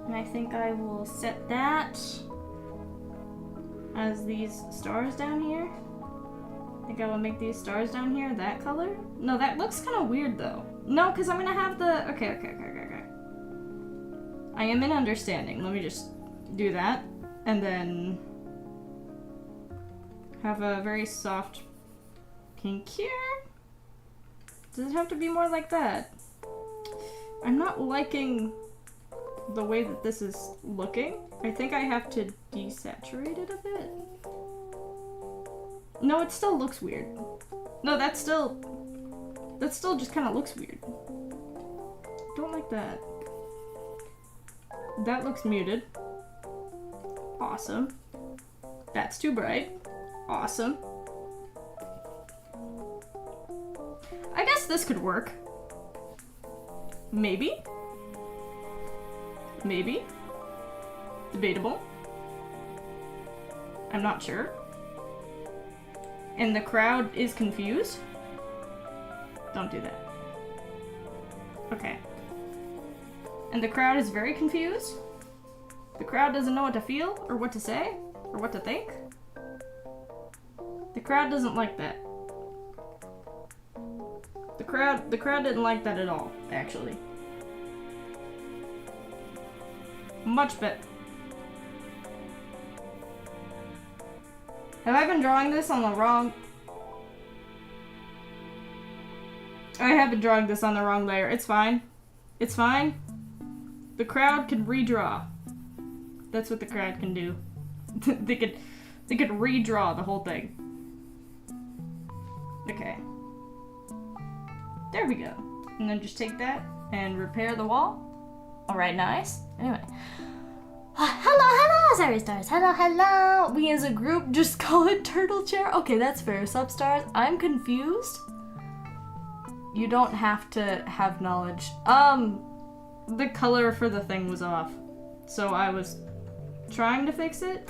And I think I will set that as these stars down here. I think I will make these stars down here that color. No, that looks kind of weird though. No, because I'm gonna have the... Okay. I am in understanding. Let me just do that. And then have a very soft pink here. Does it have to be more like that? I'm not liking the way that this is looking. I think I have to desaturate it a bit. No, it still looks weird. No, that still just kind of looks weird. Don't like that. That looks muted. Awesome. That's too bright. Awesome. I guess this could work. Maybe. Maybe. Debatable. I'm not sure. And the crowd is confused? Don't do that. Okay. And the crowd is very confused? The crowd doesn't know what to feel, or what to say, or what to think? The crowd doesn't like that. The crowd didn't like that at all, actually. Much better. Have I been drawing this on the wrong... I have been drawing this on the wrong layer. It's fine. It's fine. The crowd can redraw. That's what the crowd can do. They could redraw the whole thing. Okay. There we go. And then just take that and repair the wall. Alright, nice. Anyway. Hello, sorry stars. Hello. We as a group just call it turtle chair. Okay, that's fair. Substars, I'm confused. You don't have to have knowledge. The color for the thing was off. So I was trying to fix it,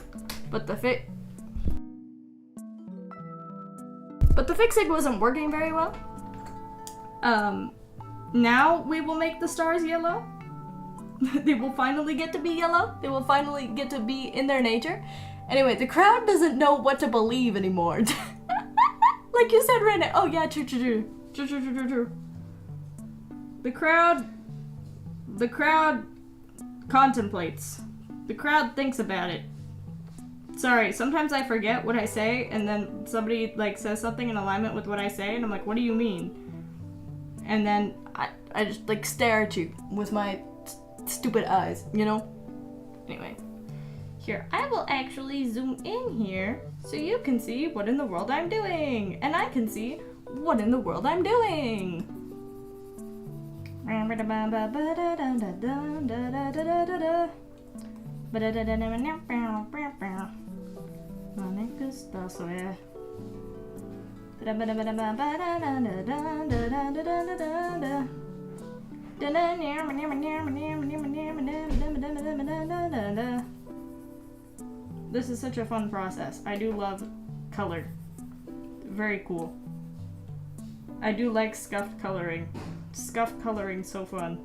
but the fixing wasn't working very well. Now we will make the stars yellow. They will finally get to be yellow. They will finally get to be in their nature. Anyway, the crowd doesn't know what to believe anymore. Like you said right now. Oh yeah, true. The crowd contemplates. The crowd thinks about it. Sorry, sometimes I forget what I say, and then somebody like says something in alignment with what I say, and I'm like, what do you mean? And then I just like stare at you with my stupid eyes, you know? Anyway. Here, I will actually zoom in here so you can see what in the world I'm doing. And I can see what in the world I'm doing. This is such a fun process. I do love color. Very cool. I do like scuffed coloring. Scuffed coloring, so fun.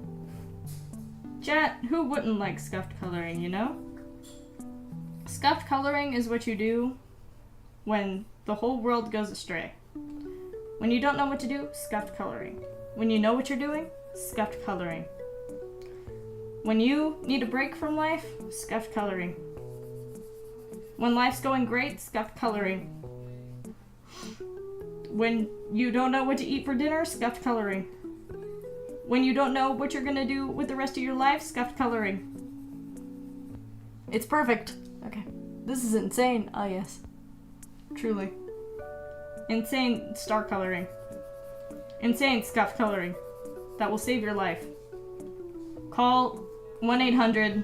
Chat, who wouldn't like scuffed coloring, you know? Scuffed coloring is what you do when the whole world goes astray. When you don't know what to do, scuffed coloring. When you know what you're doing, scuffed coloring. When you need a break from life, scuffed coloring. When life's going great, scuffed coloring. When you don't know what to eat for dinner, scuffed coloring. When you don't know what you're gonna do with the rest of your life, scuffed coloring. It's perfect. Okay. This is insane. Ah, yes. Truly. Insane star coloring. Insane scuffed coloring. That will save your life. Call 1-800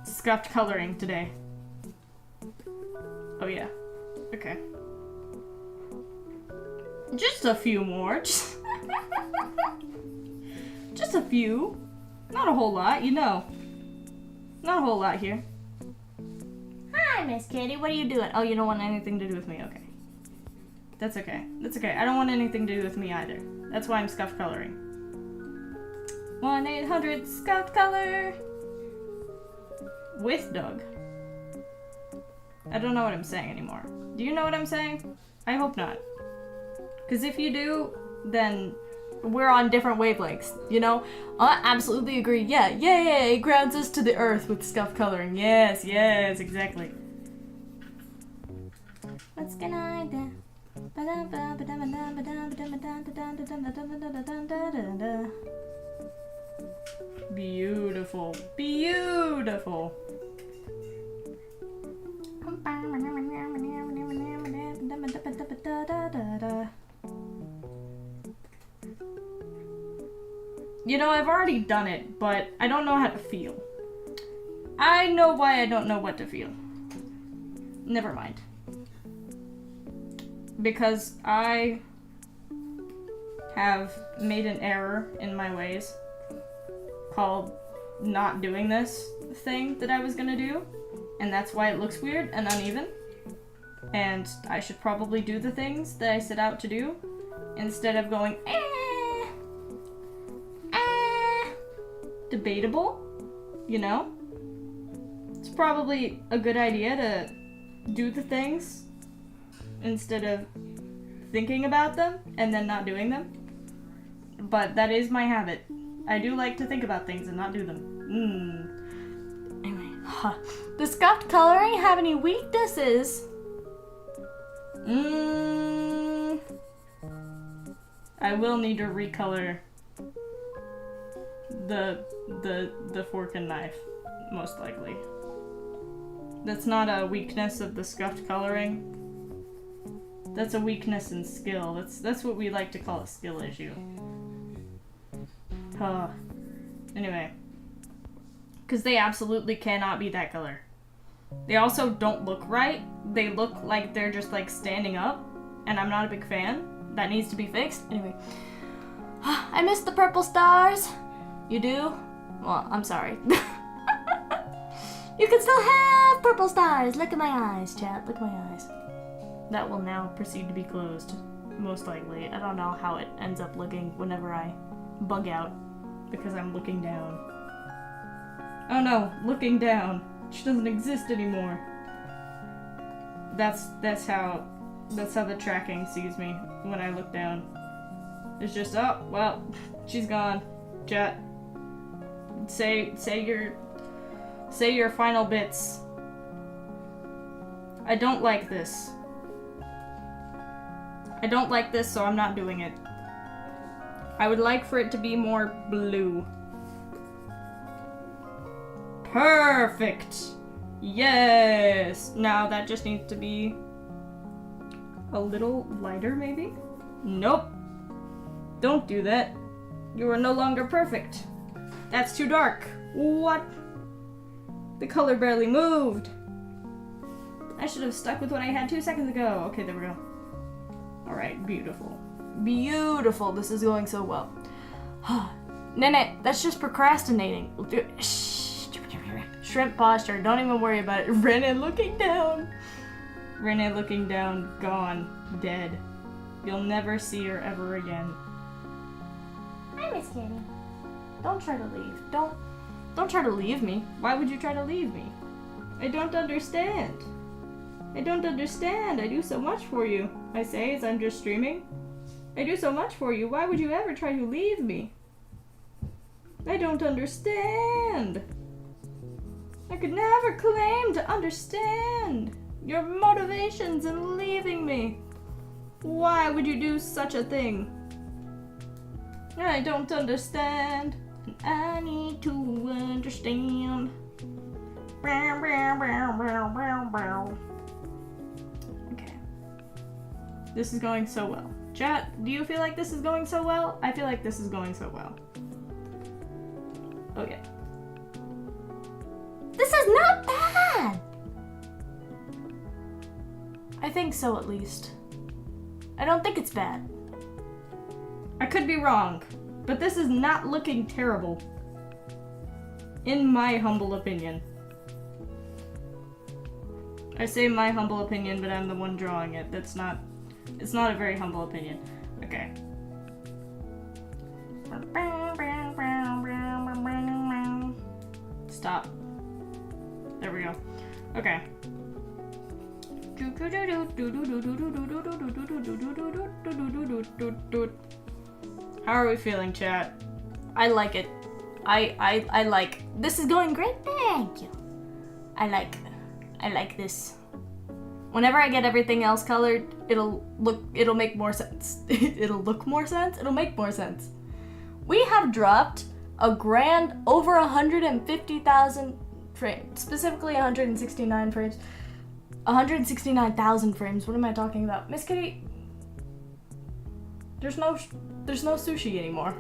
scuffed coloring today. Oh yeah. Okay. Just a few more. Just a few. Not a whole lot, you know. Not a whole lot here. Hi, Miss Kitty. What are you doing? Oh, you don't want anything to do with me. Okay. That's okay. That's okay. I don't want anything to do with me either. That's why I'm scuffed coloring. 1-800 scuffed color. With Doug. I don't know what I'm saying anymore. Do you know what I'm saying? I hope not. Because if you do, then we're on different wavelengths, you know? I absolutely agree. Yeah, it grounds us to the earth with scuff coloring. Yes, exactly. What's can I do? Beautiful, beautiful. You know, I've already done it, but I don't know how to feel. I know why I don't know what to feel. Never mind. Because I have made an error in my ways called not doing this thing that I was gonna do, and that's why it looks weird and uneven. And I should probably do the things that I set out to do instead of going, debatable, you know? It's probably a good idea to do the things instead of thinking about them and then not doing them. But that is my habit. I do like to think about things and not do them. Anyway, does scuffed coloring have any weaknesses? I will need to recolor the fork and knife, most likely. That's not a weakness of the scuffed coloring. That's a weakness in skill. That's what we like to call a skill issue. Anyway. Because they absolutely cannot be that color. They also don't look right. They look like they're just like standing up, and I'm not a big fan. That needs to be fixed. Anyway. I miss the purple stars. You do? Well, I'm sorry. You can still have purple stars. Look at my eyes, chat. Look at my eyes. That will now proceed to be closed. Most likely. I don't know how it ends up looking whenever I bug out. Because I'm looking down. Oh no, looking down. She doesn't exist anymore. That's how the tracking sees me when I look down. It's just, oh, well, she's gone. Chat. Say your final bits. I don't like this. I don't like this, so I'm not doing it. I would like for it to be more blue. Perfect! Yes! Now that just needs to be a little lighter, maybe? Nope. Don't do that. You are no longer perfect. That's too dark. What? The color barely moved. I should have stuck with what I had 2 seconds ago. Okay, there we go. Alright, beautiful. Beautiful. This is going so well. Nene, that's just procrastinating. Shrimp posture. Don't even worry about it. Rene looking down. Rene looking down. Gone. Dead. You'll never see her ever again. Hi, Miss Kitty. Don't try to leave. Don't try to leave me. Why would you try to leave me? I don't understand. I don't understand. I do so much for you. I say as I'm just streaming. I do so much for you. Why would you ever try to leave me? I don't understand. I could never claim to understand your motivations in leaving me. Why would you do such a thing? I don't understand. I need to understand. Okay. This is going so well. Chat, do you feel like this is going so well? I feel like this is going so well. Okay. This is not bad! I think so, at least. I don't think it's bad. I could be wrong, but this is not looking terrible. In my humble opinion. I say my humble opinion, but I'm the one drawing it. It's not a very humble opinion. Okay. Stop. There we go. Okay. How are we feeling, chat? I like it. I like. This is going great. Thank you. I like this. Whenever I get everything else colored, it'll make more sense. It'll make more sense. We have dropped a grand over 150,000 frames, specifically 169 frames. 169,000 frames. What am I talking about? Miss Kitty, there's no sushi anymore.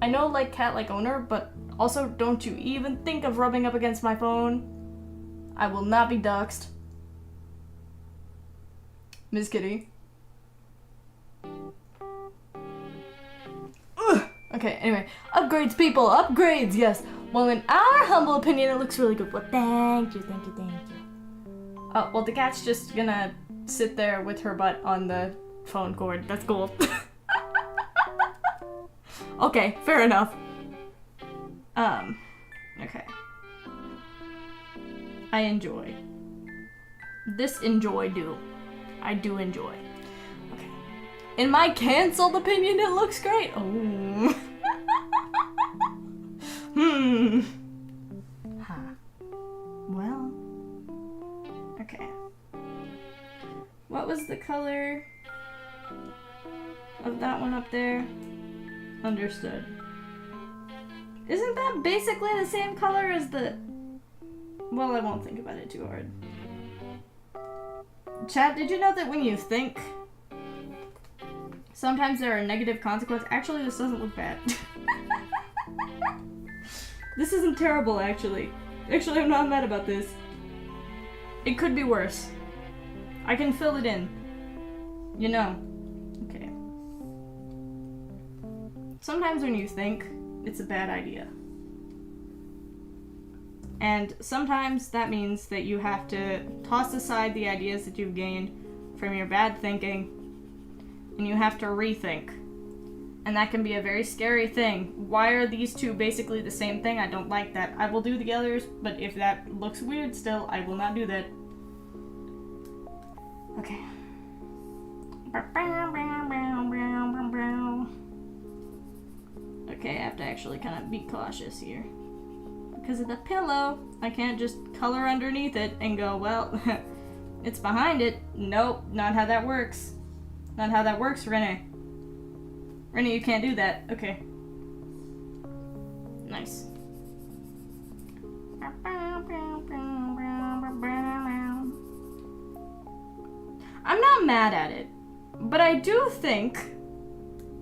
I know, like cat like owner, but also don't you even think of rubbing up against my phone. I will not be doxxed. Miss Kitty. Ugh. Okay, anyway. Upgrades, people! Upgrades! Yes! Well, in our humble opinion, it looks really good. Well, thank you. Oh, well, the cat's just gonna sit there with her butt on the phone cord. That's cool. Okay, fair enough. Okay. I enjoy. I do enjoy. Okay. In my cancelled opinion, it looks great. Oh. Well. Okay. What was the color of that one up there? Understood. Isn't that basically the same color as the... Well, I won't think about it too hard. Chat, did you know that when you think, sometimes there are negative consequences? Actually, this doesn't look bad. This isn't terrible, actually. Actually, I'm not mad about this. It could be worse. I can fill it in. You know. Okay. Sometimes when you think, it's a bad idea. And sometimes that means that you have to toss aside the ideas that you've gained from your bad thinking, and you have to rethink. And that can be a very scary thing. Why are these two basically the same thing? I don't like that. I will do the others, but if that looks weird still, I will not do that. Okay. Okay, I have to actually kind of be cautious here. Because of the pillow, I can't just color underneath it and go, well, it's behind it. Nope, not how that works. Not how that works, Rene. Rene, you can't do that. Okay. Nice. I'm not mad at it, but I do think